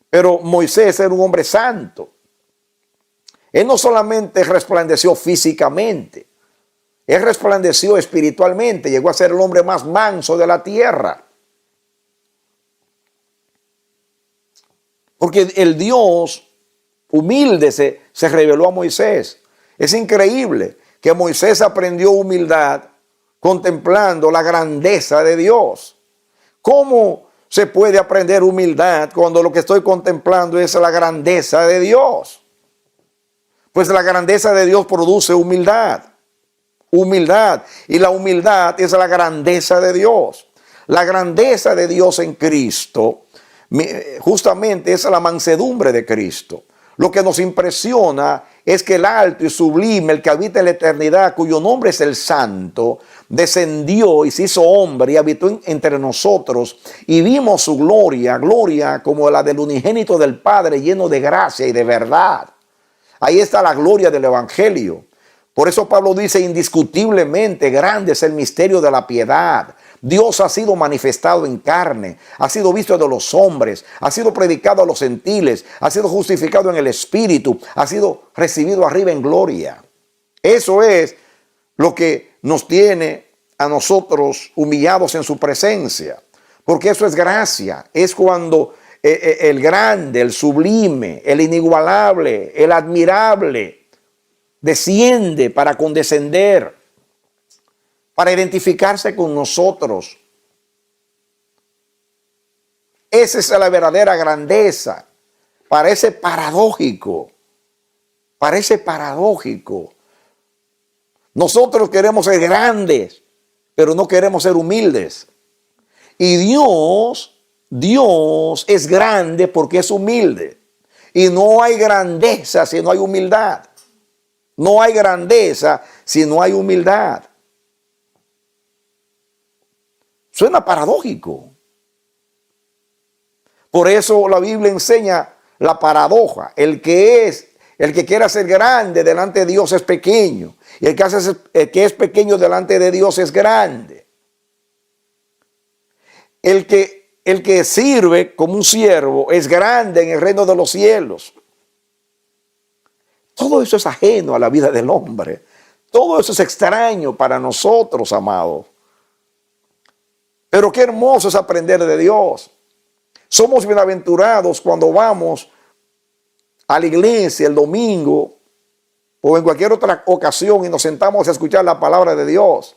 Pero Moisés era un hombre santo. Él no solamente resplandeció físicamente. Él resplandeció espiritualmente. Llegó a ser el hombre más manso de la tierra. Porque el Dios humilde se reveló a Moisés. Es increíble que Moisés aprendió humildad contemplando la grandeza de Dios. ¿Cómo se puede aprender humildad cuando lo que estoy contemplando es la grandeza de Dios? Pues la grandeza de Dios produce humildad. Humildad. Y la humildad es la grandeza de Dios. La grandeza de Dios en Cristo justamente es la mansedumbre de Cristo. Lo que nos impresiona es que el alto y sublime, el que habita en la eternidad, cuyo nombre es el Santo, descendió y se hizo hombre y habitó entre nosotros, y vimos su gloria, gloria como la del unigénito del Padre, lleno de gracia y de verdad. Ahí está la gloria del Evangelio. Por eso Pablo dice: indiscutiblemente grande es el misterio de la piedad. Dios ha sido manifestado en carne, ha sido visto de los hombres, ha sido predicado a los gentiles, ha sido justificado en el Espíritu, ha sido recibido arriba en gloria. Eso es lo que nos tiene a nosotros humillados en su presencia, porque eso es gracia. Es cuando el grande, el sublime, el inigualable, el admirable desciende para condescender, para identificarse con nosotros. Esa es la verdadera grandeza. Parece paradójico. Parece paradójico. Nosotros queremos ser grandes, pero no queremos ser humildes. Y Dios es grande porque es humilde. Y no hay grandeza si no hay humildad. No hay grandeza si no hay humildad. Suena paradójico. Por eso la Biblia enseña la paradoja. El que quiera ser grande delante de Dios es pequeño. Y el que es pequeño delante de Dios es grande. El que sirve como un siervo es grande en el reino de los cielos. Todo eso es ajeno a la vida del hombre. Todo eso es extraño para nosotros, amados. Pero qué hermoso es aprender de Dios. Somos bienaventurados cuando vamos a la iglesia el domingo o en cualquier otra ocasión y nos sentamos a escuchar la palabra de Dios.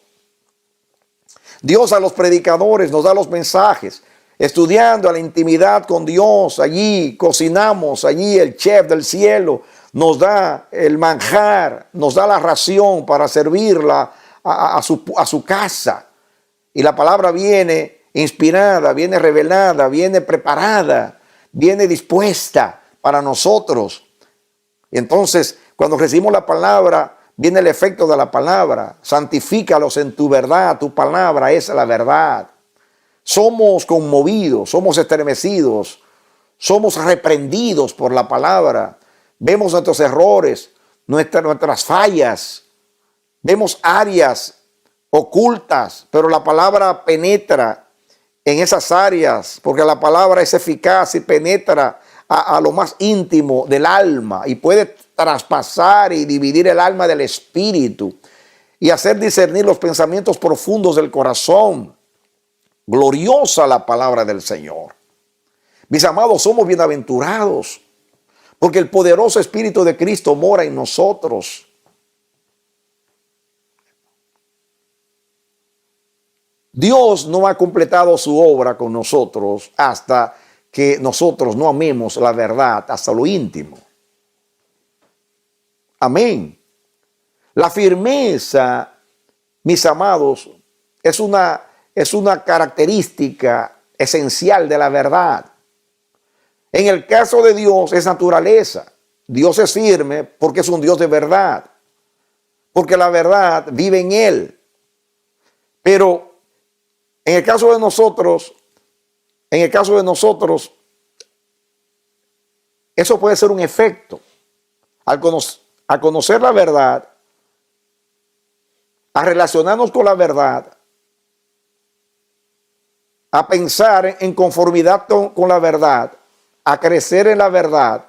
Dios a los predicadores nos da los mensajes, estudiando a la intimidad con Dios. Allí cocinamos, allí el chef del cielo nos da el manjar, nos da la ración para servirla a su casa. Y la palabra viene inspirada, viene revelada, viene preparada, viene dispuesta para nosotros. Y entonces, cuando recibimos la palabra, viene el efecto de la palabra. Santifícalos en tu verdad, tu palabra es la verdad. Somos conmovidos, somos estremecidos, somos reprendidos por la palabra. Vemos nuestros errores, nuestras fallas, vemos áreas ocultas, pero la palabra penetra en esas áreas, porque la palabra es eficaz y penetra a lo más íntimo del alma y puede traspasar y dividir el alma del espíritu y hacer discernir los pensamientos profundos del corazón. Gloriosa la palabra del Señor. Mis amados, somos bienaventurados porque el poderoso Espíritu de Cristo mora en nosotros. Dios no ha completado su obra con nosotros hasta que nosotros no amemos la verdad hasta lo íntimo. Amén. La firmeza, mis amados, es una característica esencial de la verdad. En el caso de Dios es naturaleza. Dios es firme porque es un Dios de verdad. Porque la verdad vive en Él. Pero en el caso de nosotros, eso puede ser un efecto. Al conocer la verdad, a relacionarnos con la verdad, a pensar en conformidad con la verdad, a crecer en la verdad,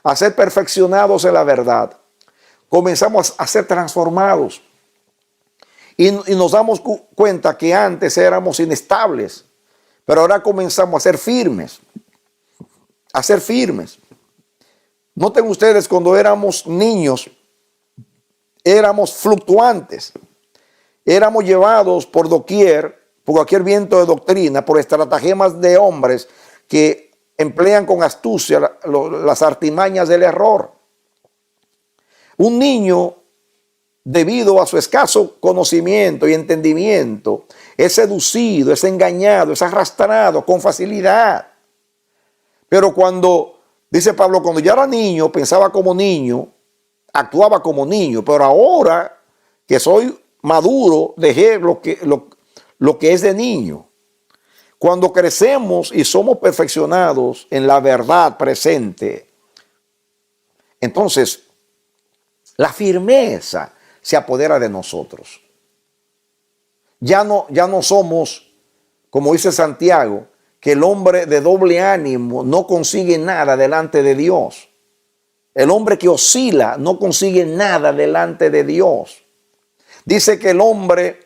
a ser perfeccionados en la verdad, comenzamos a ser transformados. Y nos damos cuenta que antes éramos inestables, pero ahora comenzamos a ser firmes. A ser firmes. Noten ustedes, cuando éramos niños, éramos fluctuantes. Éramos llevados por doquier, por cualquier viento de doctrina, por estratagemas de hombres que emplean con astucia las artimañas del error. Un niño, debido a su escaso conocimiento y entendimiento, es seducido, es engañado, es arrastrado con facilidad. Pero cuando, dice Pablo, cuando yo era niño, pensaba como niño, actuaba como niño, pero ahora que soy maduro, dejé lo que es de niño. Cuando crecemos y somos perfeccionados en la verdad presente, entonces la firmeza se apodera de nosotros. Ya no somos, como dice Santiago, que el hombre de doble ánimo no consigue nada delante de Dios. El hombre que oscila no consigue nada delante de Dios. Dice que el hombre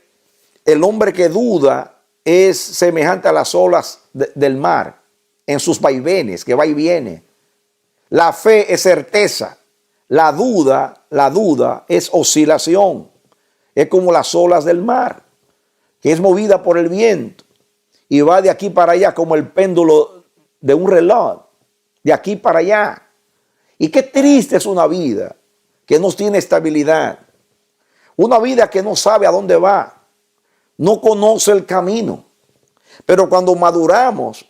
que duda es semejante a las olas del mar, en sus vaivenes, que va y viene. La fe es certeza. La duda es oscilación. Es como las olas del mar, que es movida por el viento y va de aquí para allá como el péndulo de un reloj, de aquí para allá. Y qué triste es una vida que no tiene estabilidad. Una vida que no sabe a dónde va, no conoce el camino. Pero cuando maduramos,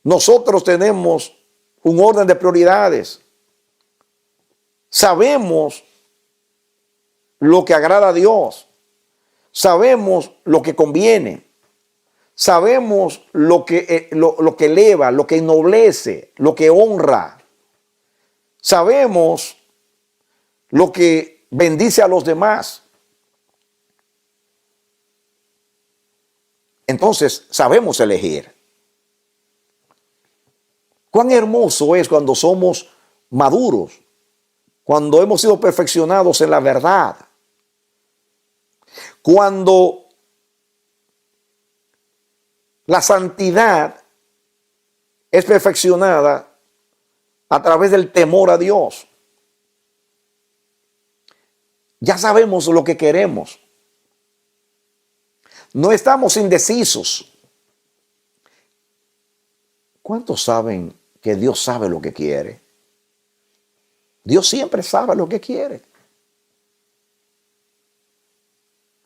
nosotros tenemos un orden de prioridades. Sabemos lo que agrada a Dios. Sabemos lo que conviene. Sabemos lo que eleva, lo que ennoblece, lo que honra. Sabemos lo que bendice a los demás. Entonces sabemos elegir. Cuán hermoso es cuando somos maduros, cuando hemos sido perfeccionados en la verdad, cuando la santidad es perfeccionada a través del temor a Dios. Ya sabemos lo que queremos. No estamos indecisos. ¿Cuántos saben que Dios sabe lo que quiere? Dios siempre sabe lo que quiere.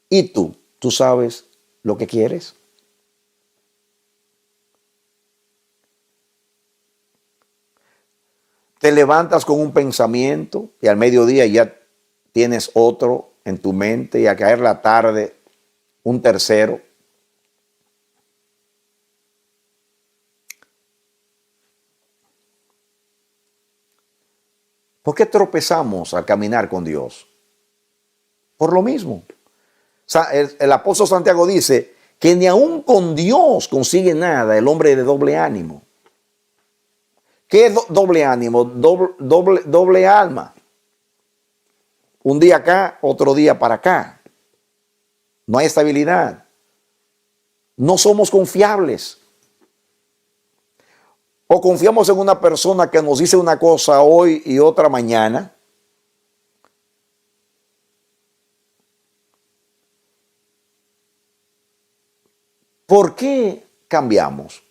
¿Y tú sabes lo que quieres? Te levantas con un pensamiento y al mediodía ya tienes otro en tu mente y a caer la tarde un tercero. ¿Por qué tropezamos al caminar con Dios? Por lo mismo. El apóstol Santiago dice que ni aun con Dios consigue nada el hombre de doble ánimo. ¿Qué es doble ánimo? Doble alma. Un día acá, otro día para acá. No hay estabilidad. No somos confiables. O confiamos en una persona que nos dice una cosa hoy y otra mañana. ¿Por qué cambiamos?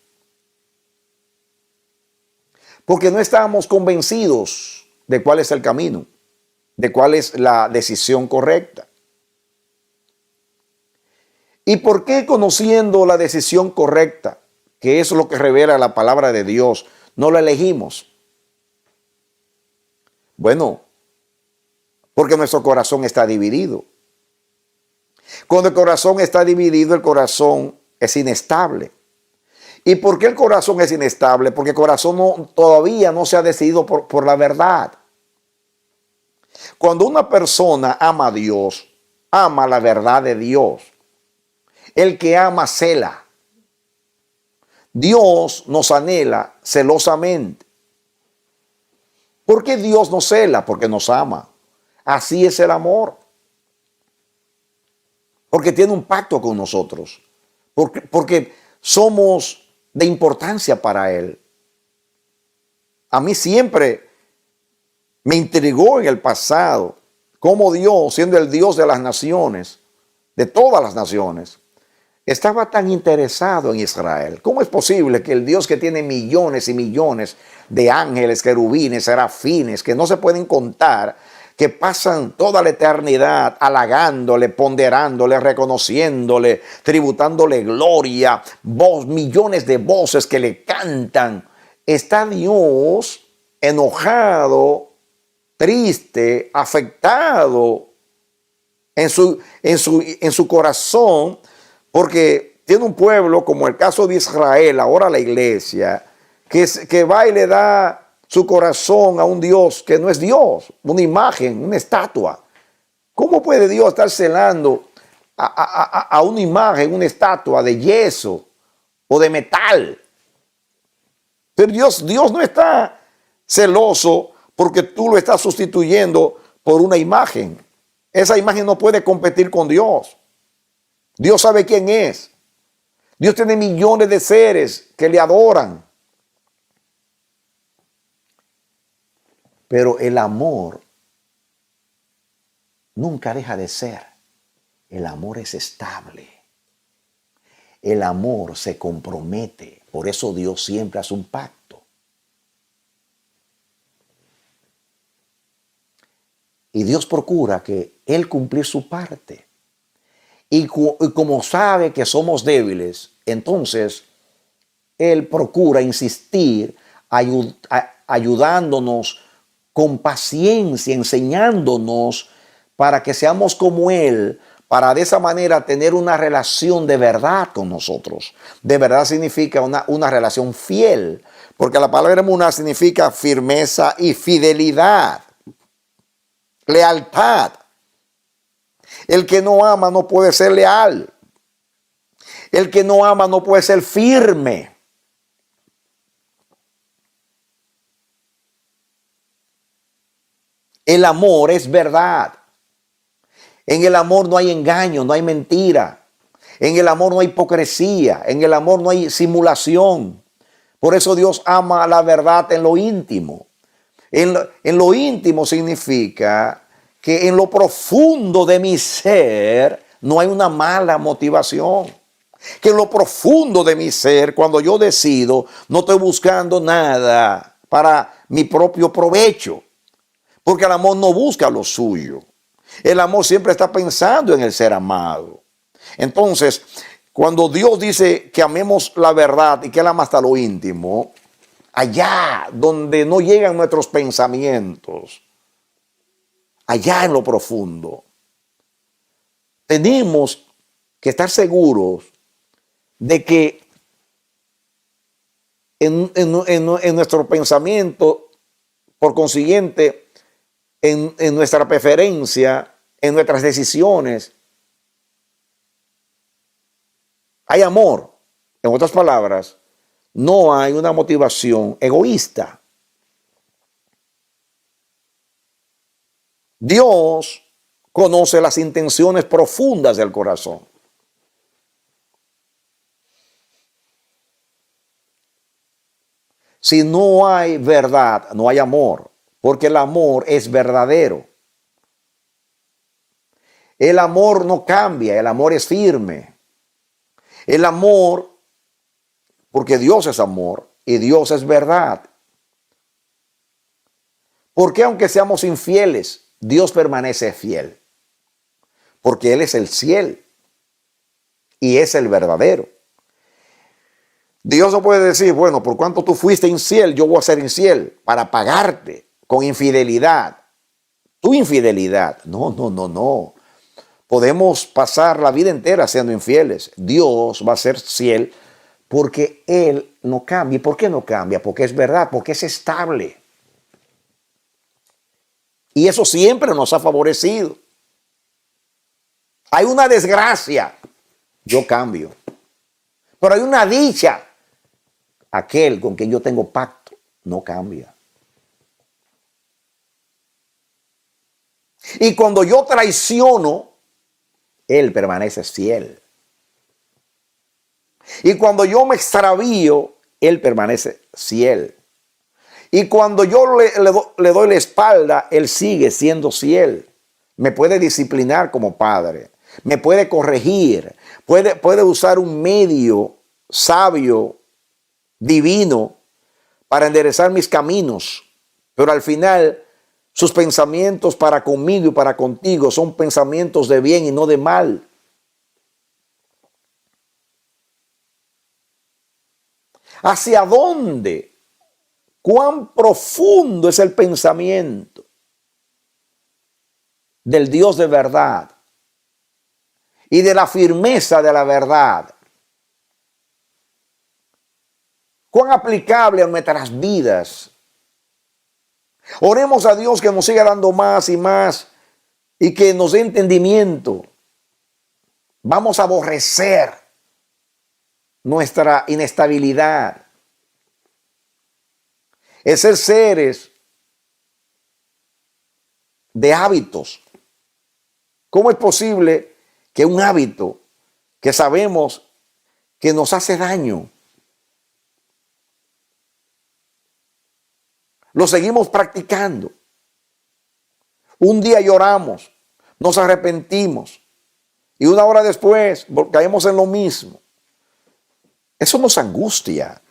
Porque no estábamos convencidos de cuál es el camino, de cuál es la decisión correcta. ¿Y por qué conociendo la decisión correcta, que es lo que revela la palabra de Dios, no la elegimos? Bueno, porque nuestro corazón está dividido. Cuando el corazón está dividido, el corazón es inestable. ¿Y por qué el corazón es inestable? Porque el corazón todavía no se ha decidido por la verdad. Cuando una persona ama a Dios, ama la verdad de Dios. El que ama cela. Dios nos anhela celosamente. ¿Por qué Dios nos cela? Porque nos ama. Así es el amor. Porque tiene un pacto con nosotros. Porque somos de importancia para Él. A mí siempre me intrigó en el pasado cómo Dios, siendo el Dios de las naciones, de todas las naciones, estaba tan interesado en Israel. ¿Cómo es posible que el Dios que tiene millones y millones de ángeles, querubines, serafines, que no se pueden contar, que pasan toda la eternidad halagándole, ponderándole, reconociéndole, tributándole gloria, millones de voces que le cantan. Está Dios enojado, triste, afectado en su corazón, porque tiene un pueblo como el caso de Israel, ahora la iglesia, que va y le da su corazón a un Dios que no es Dios, una imagen, una estatua. ¿Cómo puede Dios estar celando a una imagen, una estatua de yeso o de metal? Pero Dios no está celoso porque tú lo estás sustituyendo por una imagen. Esa imagen no puede competir con Dios. Dios sabe quién es. Dios tiene millones de seres que le adoran. Pero el amor nunca deja de ser. El amor es estable. El amor se compromete. Por eso Dios siempre hace un pacto. Y Dios procura que Él cumplir su parte. Y como sabe que somos débiles, entonces Él procura insistir ayudándonos con paciencia, enseñándonos para que seamos como Él, para de esa manera tener una relación de verdad con nosotros. De verdad significa una relación fiel, porque la palabra emuná significa firmeza y fidelidad, lealtad. El que no ama no puede ser leal. El que no ama no puede ser firme. El amor es verdad. En el amor no hay engaño, no hay mentira. En el amor no hay hipocresía. En el amor no hay simulación. Por eso Dios ama la verdad en lo íntimo. En lo íntimo significa que en lo profundo de mi ser no hay una mala motivación. Que en lo profundo de mi ser, cuando yo decido, no estoy buscando nada para mi propio provecho. Porque el amor no busca lo suyo. El amor siempre está pensando en el ser amado. Entonces, cuando Dios dice que amemos la verdad y que Él ama hasta lo íntimo, allá donde no llegan nuestros pensamientos, allá en lo profundo, tenemos que estar seguros de que en nuestro pensamiento, por consiguiente, en nuestra preferencia, en nuestras decisiones, hay amor. En otras palabras, no hay una motivación egoísta. Dios conoce las intenciones profundas del corazón. Si no hay verdad, no hay amor, porque el amor es verdadero. El amor no cambia, el amor es firme. El amor, porque Dios es amor y Dios es verdad. Porque aunque seamos infieles, Dios permanece fiel. Porque Él es el fiel y es el verdadero. Dios no puede decir, bueno, por cuanto tú fuiste infiel, yo voy a ser infiel para pagarte con infidelidad. Tu infidelidad. No, no, no, no. Podemos pasar la vida entera siendo infieles. Dios va a ser fiel porque Él no cambia. ¿Y por qué no cambia? Porque es verdad, porque es estable. Y eso siempre nos ha favorecido. Hay una desgracia, yo cambio. Pero hay una dicha. Aquel con quien yo tengo pacto no cambia. Y cuando yo traiciono, Él permanece fiel. Y cuando yo me extravío, Él permanece fiel. Y cuando yo le doy la espalda, Él sigue siendo fiel. Me puede disciplinar como padre. Me puede corregir. Puede usar un medio sabio, divino, para enderezar mis caminos. Pero al final, Sus pensamientos para conmigo y para contigo son pensamientos de bien y no de mal. ¿Hacia dónde? ¿Cuán profundo es el pensamiento del Dios de verdad y de la firmeza de la verdad? ¿Cuán aplicable a nuestras vidas? Oremos a Dios que nos siga dando más y más y que nos dé entendimiento. Vamos a aborrecer nuestra inestabilidad. Es ser seres de hábitos. ¿Cómo es posible que un hábito que sabemos que nos hace daño, lo seguimos practicando? Un día lloramos, nos arrepentimos y una hora después caemos en lo mismo. Eso nos angustia,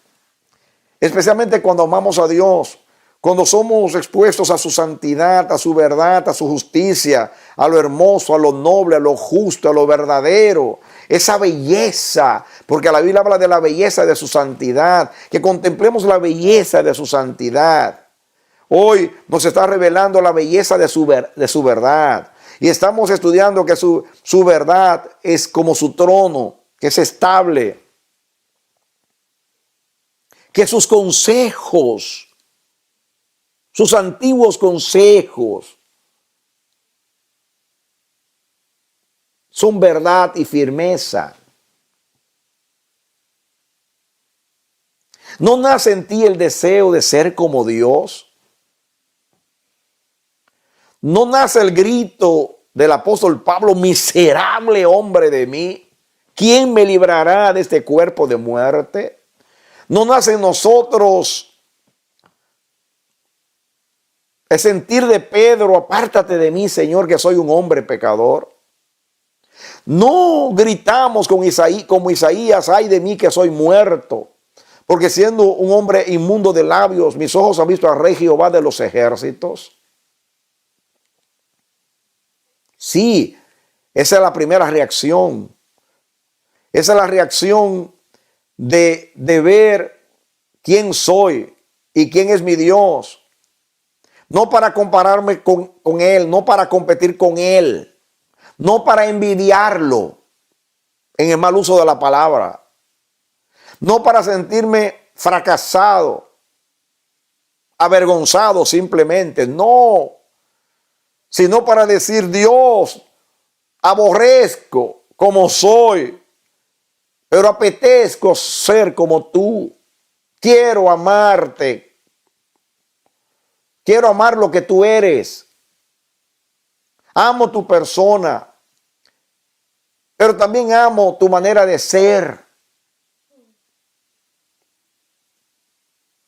especialmente cuando amamos a Dios, cuando somos expuestos a su santidad, a su verdad, a su justicia, a lo hermoso, a lo noble, a lo justo, a lo verdadero, esa belleza, porque la Biblia habla de la belleza de su santidad, que contemplemos la belleza de su santidad. Hoy nos está revelando la belleza de su verdad. Y estamos estudiando que su verdad es como su trono, que es estable. Que sus consejos, sus antiguos consejos, son verdad y firmeza. ¿No nace en ti el deseo de ser como Dios? ¿No nace el grito del apóstol Pablo, miserable hombre de mí? ¿Quién me librará de este cuerpo de muerte? ¿No nace en nosotros el sentir de Pedro, apártate de mí, Señor, que soy un hombre pecador? No gritamos como Isaías, ay de mí que soy muerto, porque siendo un hombre inmundo de labios, mis ojos han visto al Rey Jehová de los ejércitos. Sí, esa es la primera reacción. Esa es la reacción de ver quién soy y quién es mi Dios. No para compararme con Él, no para competir con Él, no para envidiarlo en el mal uso de la palabra, no para sentirme fracasado, avergonzado simplemente, no, sino para decir, Dios, aborrezco como soy, pero apetezco ser como tú. Quiero amarte. Quiero amar lo que tú eres. Amo tu persona, pero también amo tu manera de ser.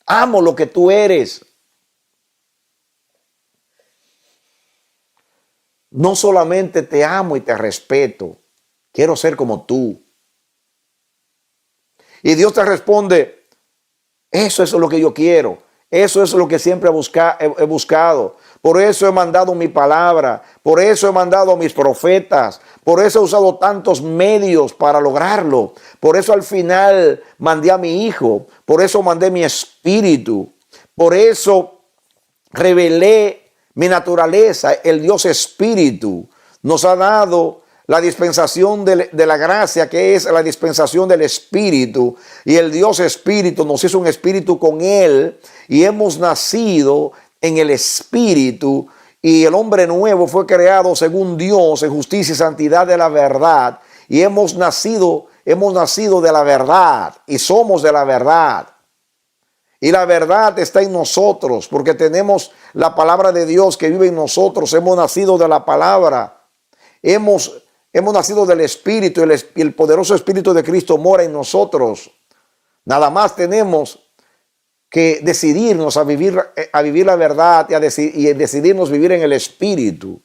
Amo lo que tú eres. No solamente te amo y te respeto, quiero ser como tú. Y Dios te responde, eso es lo que yo quiero. Eso es lo que siempre he buscado. Por eso he mandado mi palabra. Por eso he mandado a mis profetas. Por eso he usado tantos medios para lograrlo. Por eso al final mandé a mi hijo. Por eso mandé mi espíritu. Por eso revelé mi naturaleza. El Dios Espíritu nos ha dado la dispensación de la gracia, que es la dispensación del Espíritu. Y el Dios Espíritu nos hizo un espíritu con Él. Y hemos nacido en el Espíritu. Y el hombre nuevo fue creado según Dios, en justicia y santidad de la verdad. Y hemos nacido de la verdad. Y somos de la verdad. Y la verdad está en nosotros, porque tenemos la palabra de Dios que vive en nosotros. Hemos nacido de la palabra. Hemos nacido del Espíritu y el poderoso Espíritu de Cristo mora en nosotros. Nada más tenemos que decidirnos a vivir la verdad y decidirnos vivir en el Espíritu.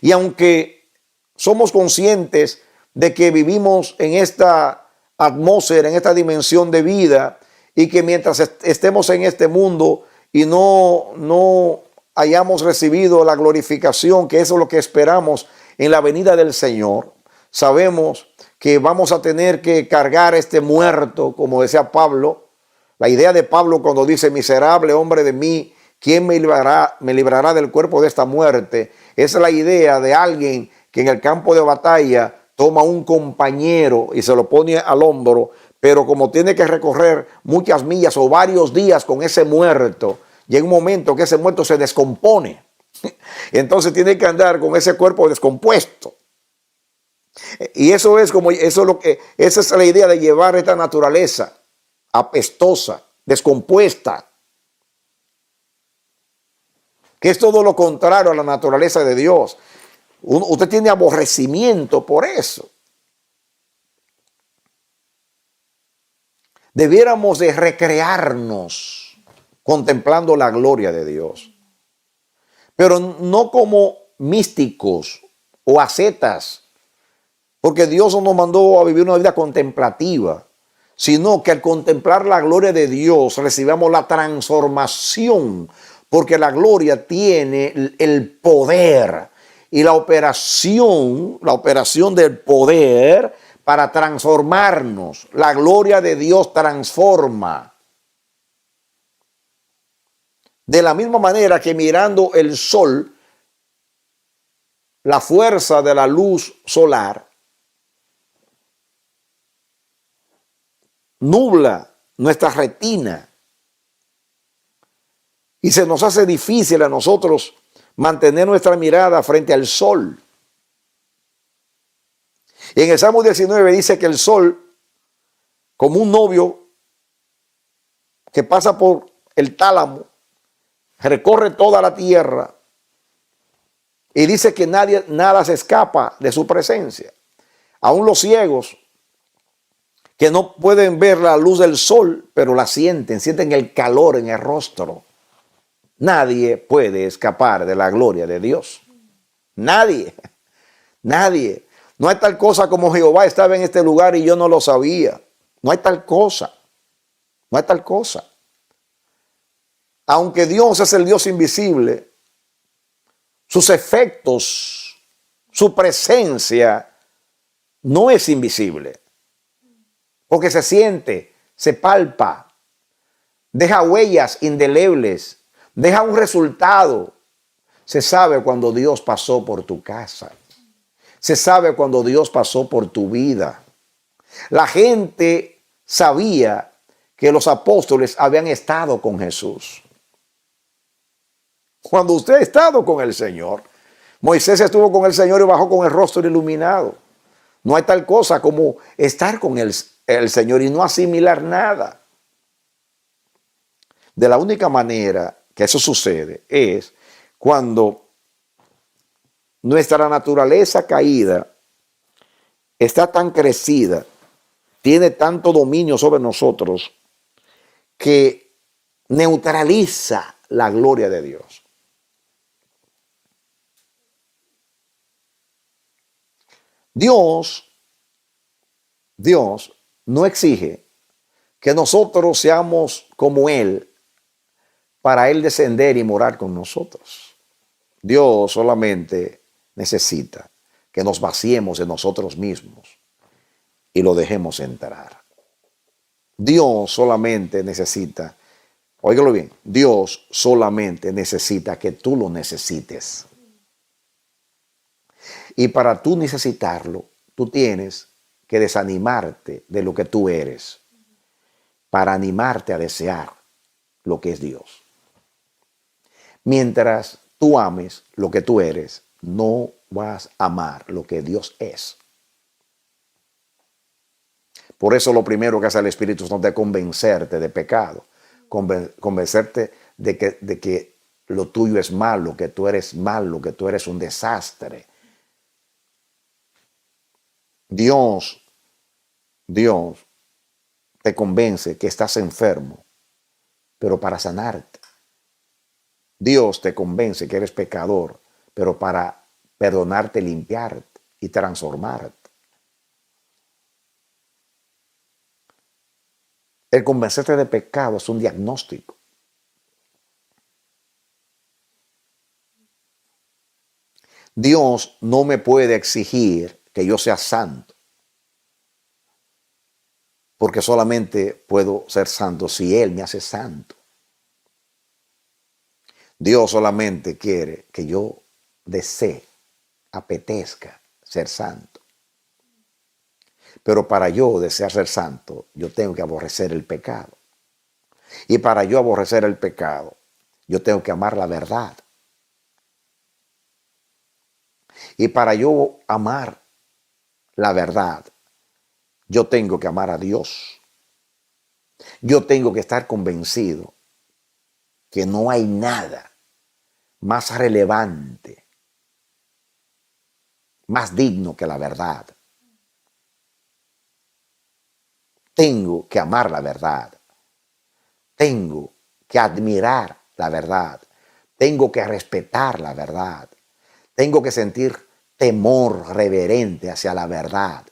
Y aunque somos conscientes de que vivimos en esta atmósfera, en esta dimensión de vida, y que mientras estemos en este mundo y no hayamos recibido la glorificación, que eso es lo que esperamos en la venida del Señor, sabemos que vamos a tener que cargar este muerto, como decía Pablo. La idea de Pablo cuando dice, miserable hombre de mí, ¿quién me librará del cuerpo de esta muerte? Es la idea de alguien que en el campo de batalla toma un compañero y se lo pone al hombro, pero como tiene que recorrer muchas millas o varios días con ese muerto, llega un momento que ese muerto se descompone. Entonces tiene que andar con ese cuerpo descompuesto. Y eso es como, eso es lo que, esa es la idea de llevar esta naturaleza apestosa, descompuesta, que es todo lo contrario a la naturaleza de Dios. Usted tiene aborrecimiento por eso. Debiéramos de recrearnos contemplando la gloria de Dios, pero no como místicos o ascetas, porque Dios no nos mandó a vivir una vida contemplativa, sino que al contemplar la gloria de Dios recibamos la transformación, porque la gloria tiene el poder y la operación del poder para transformarnos. La gloria de Dios transforma. De la misma manera que mirando el sol, la fuerza de la luz solar nubla nuestra retina y se nos hace difícil a nosotros mantener nuestra mirada frente al sol. Y en el Salmo 19 dice que el sol, como un novio que pasa por el tálamo, recorre toda la tierra y dice que nada se escapa de su presencia. Aún los ciegos que no pueden ver la luz del sol, pero la sienten el calor en el rostro. Nadie puede escapar de la gloria de Dios. Nadie. No hay tal cosa como Jehová estaba en este lugar y yo no lo sabía. No hay tal cosa. No hay tal cosa. Aunque Dios es el Dios invisible, sus efectos, su presencia no es invisible. Porque se siente, se palpa, deja huellas indelebles, deja un resultado. Se sabe cuando Dios pasó por tu casa. Se sabe cuando Dios pasó por tu vida. La gente sabía que los apóstoles habían estado con Jesús. Cuando usted ha estado con el Señor, Moisés estuvo con el Señor y bajó con el rostro iluminado. No hay tal cosa como estar con el Señor y no asimilar nada. De la única manera que eso sucede es cuando nuestra naturaleza caída está tan crecida, tiene tanto dominio sobre nosotros, que neutraliza la gloria de Dios. Dios no exige que nosotros seamos como Él para Él descender y morar con nosotros. Dios solamente necesita que nos vaciemos de nosotros mismos y lo dejemos entrar. Dios solamente necesita, óigalo bien, Dios solamente necesita que tú lo necesites. Y para tú necesitarlo, tú tienes que desanimarte de lo que tú eres para animarte a desear lo que es Dios. Mientras tú ames lo que tú eres, no vas a amar lo que Dios es. Por eso lo primero que hace el Espíritu Santo es convencerte de pecado, convencerte de que lo tuyo es malo, que tú eres malo, que tú eres un desastre. Dios te convence que estás enfermo, pero para sanarte. Dios te convence que eres pecador, pero para perdonarte, limpiarte y transformarte. El convencerte de pecado es un diagnóstico. Dios no me puede exigir que yo sea santo, porque solamente puedo ser santo si Él me hace santo. Dios solamente quiere que yo desee, apetezca ser santo. Pero para yo desear ser santo, yo tengo que aborrecer el pecado. Y para yo aborrecer el pecado, yo tengo que amar la verdad. Y para yo amar la verdad, yo tengo que amar a Dios. Yo tengo que estar convencido que no hay nada más relevante, más digno que la verdad. Tengo que amar la verdad. Tengo que admirar la verdad. Tengo que respetar la verdad. Tengo que sentir temor reverente hacia la verdad,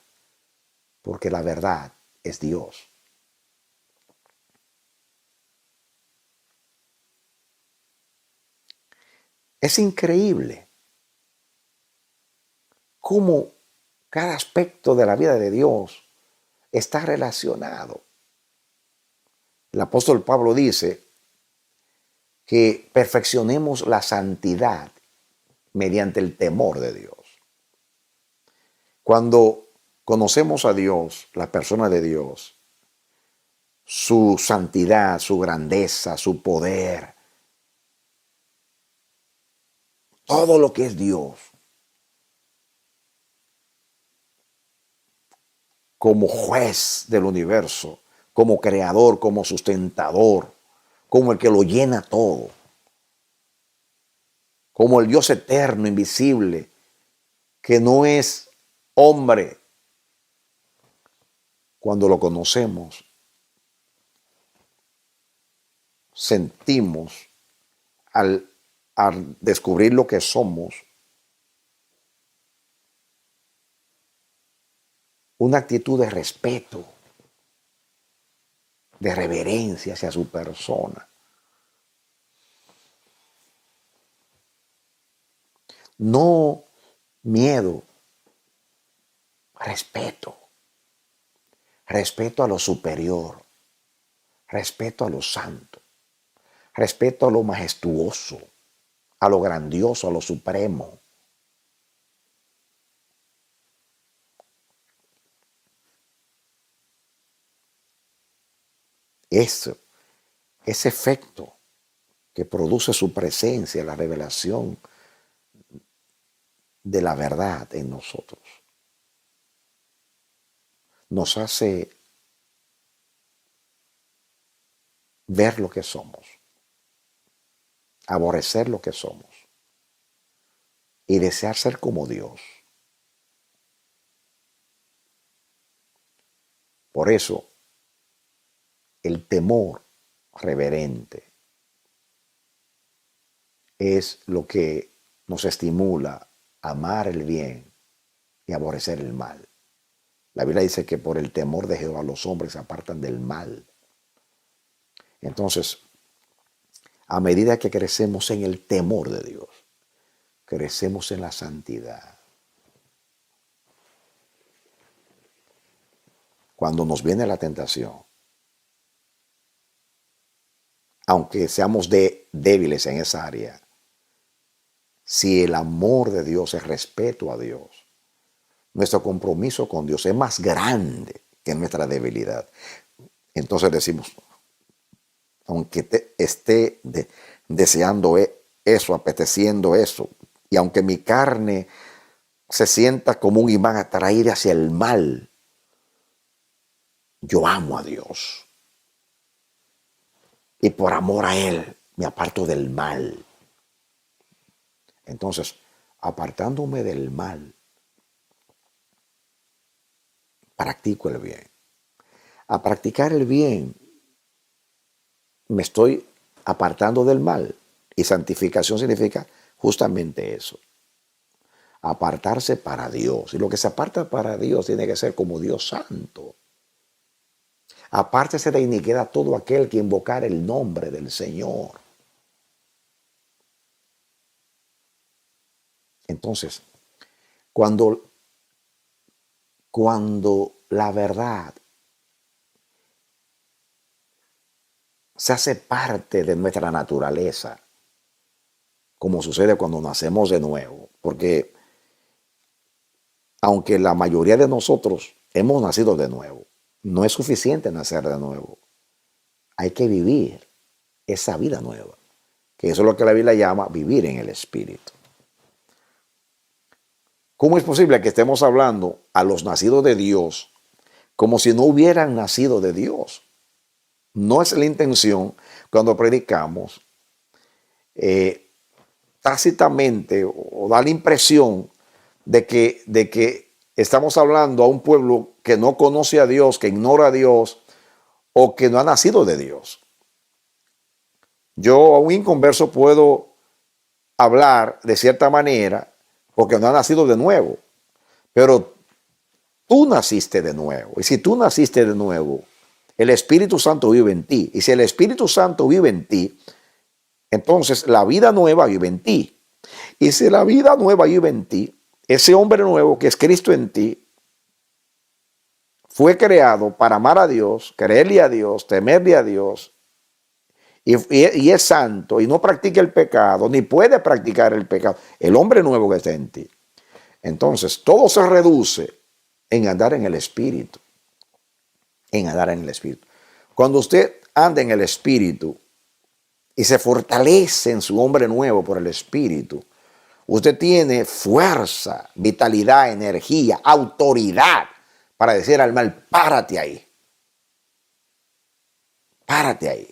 porque la verdad es Dios. Es increíble cómo cada aspecto de la vida de Dios está relacionado. El apóstol Pablo dice que perfeccionemos la santidad mediante el temor de Dios. Cuando conocemos a Dios, la persona de Dios, su santidad, su grandeza, su poder, todo lo que es Dios, como juez del universo, como creador, como sustentador, como el que lo llena todo, como el Dios eterno, invisible, que no es hombre. Cuando lo conocemos, sentimos al descubrir lo que somos, una actitud de respeto, de reverencia hacia su persona. No miedo, respeto. Respeto a lo superior, respeto a lo santo, respeto a lo majestuoso, a lo grandioso, a lo supremo. Eso, ese efecto que produce su presencia, la revelación de la verdad en nosotros, nos hace ver lo que somos, aborrecer lo que somos y desear ser como Dios. Por eso, el temor reverente es lo que nos estimula a amar el bien y aborrecer el mal. La Biblia dice que por el temor de Jehová los hombres se apartan del mal. Entonces, a medida que crecemos en el temor de Dios, crecemos en la santidad. Cuando nos viene la tentación, aunque seamos débiles en esa área, si el amor de Dios, el respeto a Dios, nuestro compromiso con Dios es más grande que nuestra debilidad, entonces decimos, aunque esté deseando eso, apeteciendo eso, y aunque mi carne se sienta como un imán atraído hacia el mal, yo amo a Dios. Y por amor a Él me aparto del mal. Entonces, apartándome del mal, practico el bien. A practicar el bien, me estoy apartando del mal. Y santificación significa justamente eso. Apartarse para Dios. Y lo que se aparta para Dios tiene que ser como Dios santo. Apártese de iniquidad todo aquel que invocar el nombre del Señor. Entonces, cuando, cuando la verdad se hace parte de nuestra naturaleza, como sucede cuando nacemos de nuevo, porque aunque la mayoría de nosotros hemos nacido de nuevo, no es suficiente nacer de nuevo. Hay que vivir esa vida nueva, que eso es lo que la Biblia llama vivir en el Espíritu. ¿Cómo es posible que estemos hablando a los nacidos de Dios como si no hubieran nacido de Dios? No es la intención cuando predicamos tácitamente o da la impresión de que estamos hablando a un pueblo que no conoce a Dios, que ignora a Dios o que no ha nacido de Dios. Yo a un inconverso puedo hablar de cierta manera porque no ha nacido de nuevo, pero tú naciste de nuevo. Y si tú naciste de nuevo, el Espíritu Santo vive en ti. Y si el Espíritu Santo vive en ti, entonces la vida nueva vive en ti. Y si la vida nueva vive en ti, ese hombre nuevo que es Cristo en ti, fue creado para amar a Dios, creerle a Dios, temerle a Dios, y es santo y no practica el pecado, ni puede practicar el pecado, el hombre nuevo que está en ti. Entonces, todo se reduce en andar en el Espíritu, en andar en el Espíritu. Cuando usted anda en el Espíritu y se fortalece en su hombre nuevo por el Espíritu, usted tiene fuerza, vitalidad, energía, autoridad para decir al mal, párate ahí. Párate ahí.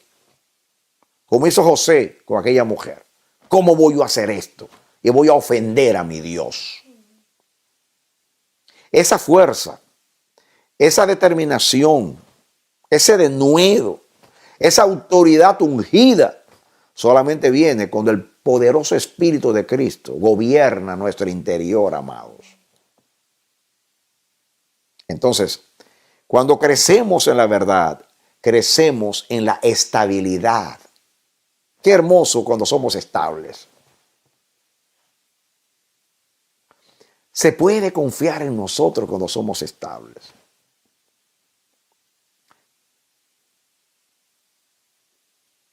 Como hizo José con aquella mujer. ¿Cómo voy yo a hacer esto? Y voy a ofender a mi Dios. Esa fuerza, esa determinación, ese denuedo, esa autoridad ungida, solamente viene cuando el poderoso Espíritu de Cristo gobierna nuestro interior, amados. Entonces, cuando crecemos en la verdad, crecemos en la estabilidad. Qué hermoso cuando somos estables. Se puede confiar en nosotros cuando somos estables.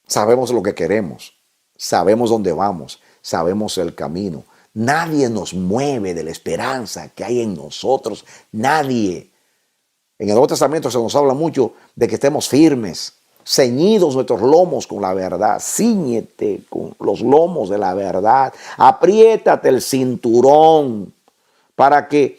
Sabemos lo que queremos, sabemos dónde vamos, sabemos el camino. Nadie nos mueve de la esperanza que hay en nosotros. Nadie. En el Nuevo Testamento se nos habla mucho de que estemos firmes, ceñidos nuestros lomos con la verdad. Cíñete con los lomos de la verdad. Apriétate el cinturón para que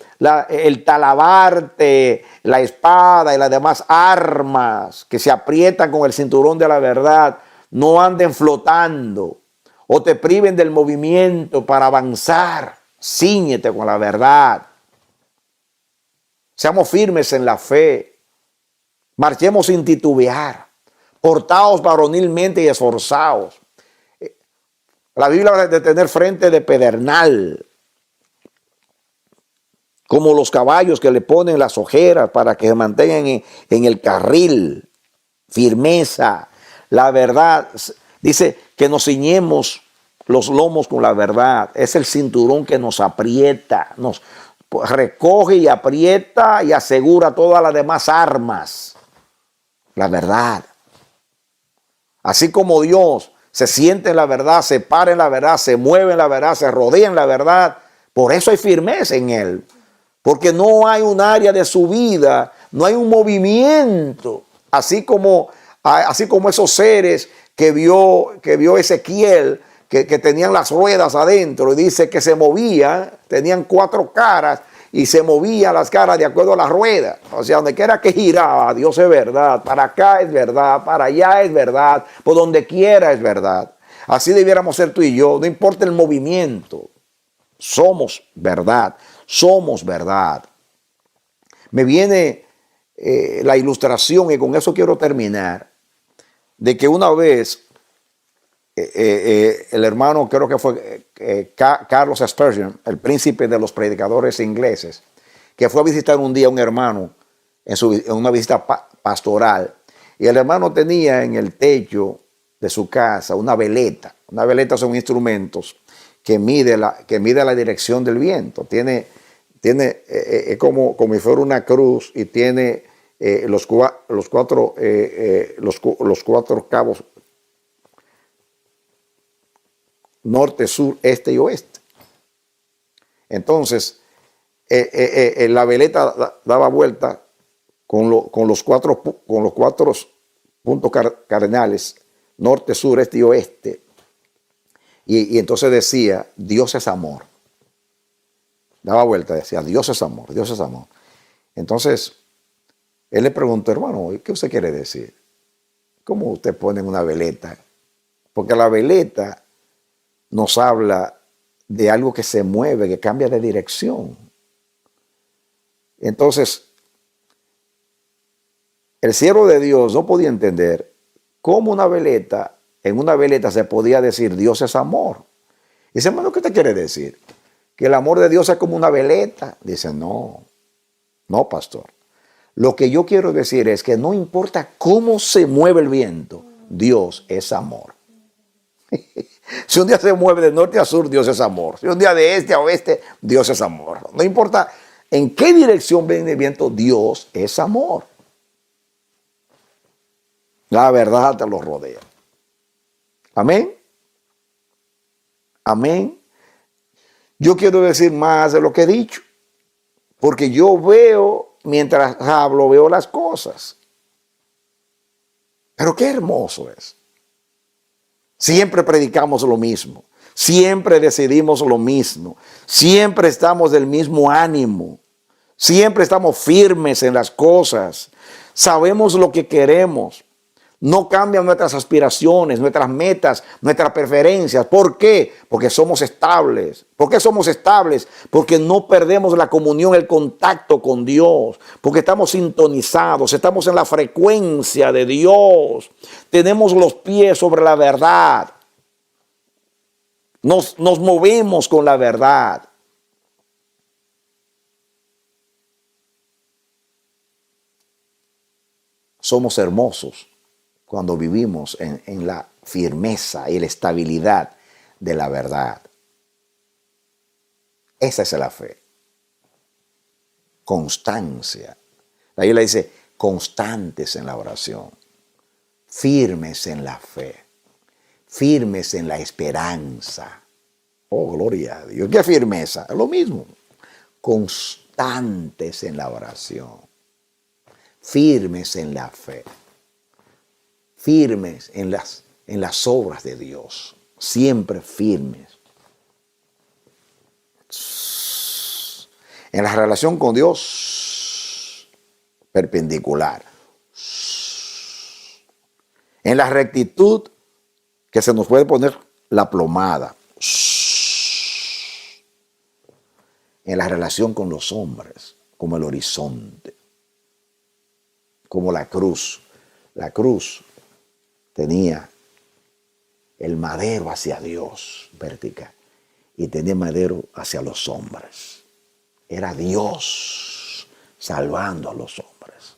el talabarte, la espada y las demás armas que se aprietan con el cinturón de la verdad no anden flotando o te priven del movimiento para avanzar. Cíñete con la verdad. Seamos firmes en la fe. Marchemos sin titubear. Portaos varonilmente y esforzaos. La Biblia habla de tener frente de pedernal, como los caballos que le ponen las ojeras para que se mantengan en el carril. Firmeza. La verdad, dice que nos ciñemos los lomos con la verdad. Es el cinturón que nos aprieta, nos recoge y aprieta y asegura todas las demás armas. La verdad. Así como Dios se siente en la verdad, se para en la verdad, se mueve en la verdad, se rodea en la verdad. Por eso hay firmeza en Él. Porque no hay un área de su vida, no hay un movimiento. Así como esos seres que vio Ezequiel, que tenían las ruedas adentro, y dice que se movían, tenían 4 caras, y se movían las caras de acuerdo a las ruedas. O sea, donde quiera que giraba, Dios es verdad. Para acá es verdad, para allá es verdad, por donde quiera es verdad. Así debiéramos ser tú y yo, no importa el movimiento. Somos verdad, somos verdad. Me viene la ilustración, y con eso quiero terminar, de que una vez el hermano, creo que fue Carlos Spurgeon, el príncipe de los predicadores ingleses, que fue a visitar un día a un hermano en una visita pastoral, y el hermano tenía en el techo de su casa una veleta. Una veleta son instrumentos que mide la dirección del viento. Es como si fuera una cruz y tiene los cuatro cabos norte, sur, este y oeste. Entonces, la veleta daba vuelta con los cuatro puntos cardinales, norte, sur, este y oeste. Y entonces decía, Dios es amor. Daba vuelta, decía, Dios es amor, Dios es amor. Entonces, él le preguntó, hermano, ¿qué usted quiere decir? ¿Cómo usted pone una veleta? Porque la veleta nos habla de algo que se mueve, que cambia de dirección. Entonces, el siervo de Dios no podía entender cómo en una veleta se podía decir Dios es amor. Y dice, hermano, ¿qué te quiere decir? Que el amor de Dios es como una veleta. Dice, no, pastor. Lo que yo quiero decir es que no importa cómo se mueve el viento, Dios es amor. Si un día se mueve de norte a sur, Dios es amor. Si un día de este a oeste, Dios es amor. No importa en qué dirección viene el viento, Dios es amor. La verdad te lo rodea. Amén. Amén. Yo quiero decir más de lo que he dicho, porque yo veo, mientras hablo, veo las cosas. Pero qué hermoso es. Siempre predicamos lo mismo, siempre decidimos lo mismo, siempre estamos del mismo ánimo, siempre estamos firmes en las cosas, sabemos lo que queremos. No cambian nuestras aspiraciones, nuestras metas, nuestras preferencias. ¿Por qué? Porque somos estables. ¿Por qué somos estables? Porque no perdemos la comunión, el contacto con Dios. Porque estamos sintonizados, estamos en la frecuencia de Dios. Tenemos los pies sobre la verdad. Nos movemos con la verdad. Somos hermosos cuando vivimos en la firmeza y la estabilidad de la verdad. Esa es la fe. Constancia. La Biblia dice, constantes en la oración, firmes en la fe, firmes en la esperanza. Oh, gloria a Dios. ¿Qué firmeza? Es lo mismo. Constantes en la oración, firmes en la fe, firmes en las obras de Dios, siempre firmes. En la relación con Dios, perpendicular. En la rectitud, que se nos puede poner la plomada. En la relación con los hombres, como el horizonte, como la cruz. La cruz tenía el madero hacia Dios, vertical, y tenía madero hacia los hombres. Era Dios salvando a los hombres.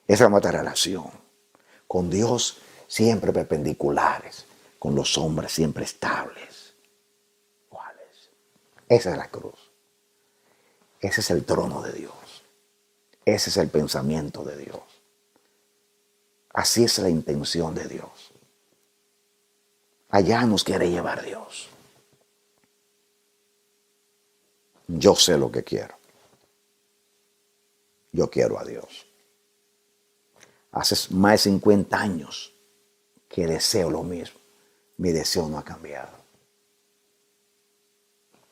Esa es nuestra relación. Con Dios siempre perpendiculares, con los hombres siempre estables. ¿Cuáles? Esa es la cruz. Ese es el trono de Dios. Ese es el pensamiento de Dios. Así es la intención de Dios. Allá nos quiere llevar Dios. Yo sé lo que quiero. Yo quiero a Dios. Hace más de 50 años que deseo lo mismo. Mi deseo no ha cambiado.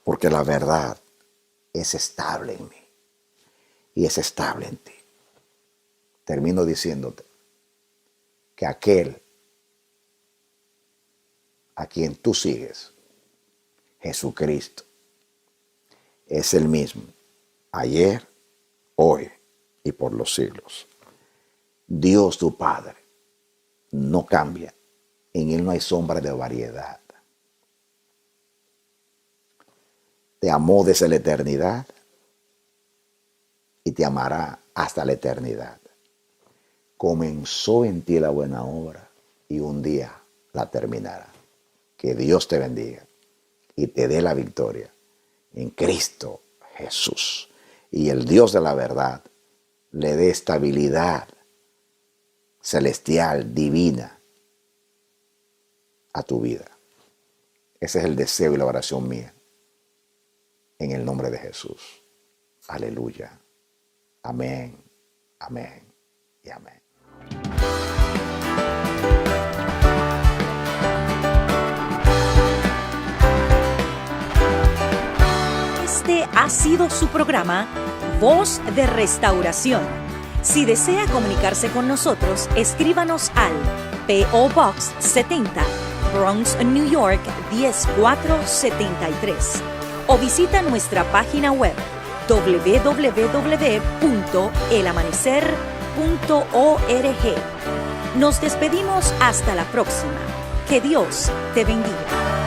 Porque la verdad es estable en mí. Y es estable en ti. Termino diciéndote que aquel a quien tú sigues, Jesucristo, es el mismo ayer, hoy y por los siglos. Dios tu Padre no cambia, en Él no hay sombra de variedad. Te amó desde la eternidad y te amará hasta la eternidad. Comenzó en ti la buena obra y un día la terminará. Que Dios te bendiga y te dé la victoria en Cristo Jesús. Y el Dios de la verdad le dé estabilidad celestial, divina a tu vida. Ese es el deseo y la oración mía. En el nombre de Jesús. Aleluya. Amén. Amén. Y amén. Este ha sido su programa Voz de Restauración. Si desea comunicarse con nosotros, escríbanos al P.O. Box 70, Bronx, New York 10473 o visita nuestra página web www.elamanecer.org. Nos despedimos hasta la próxima. Que Dios te bendiga.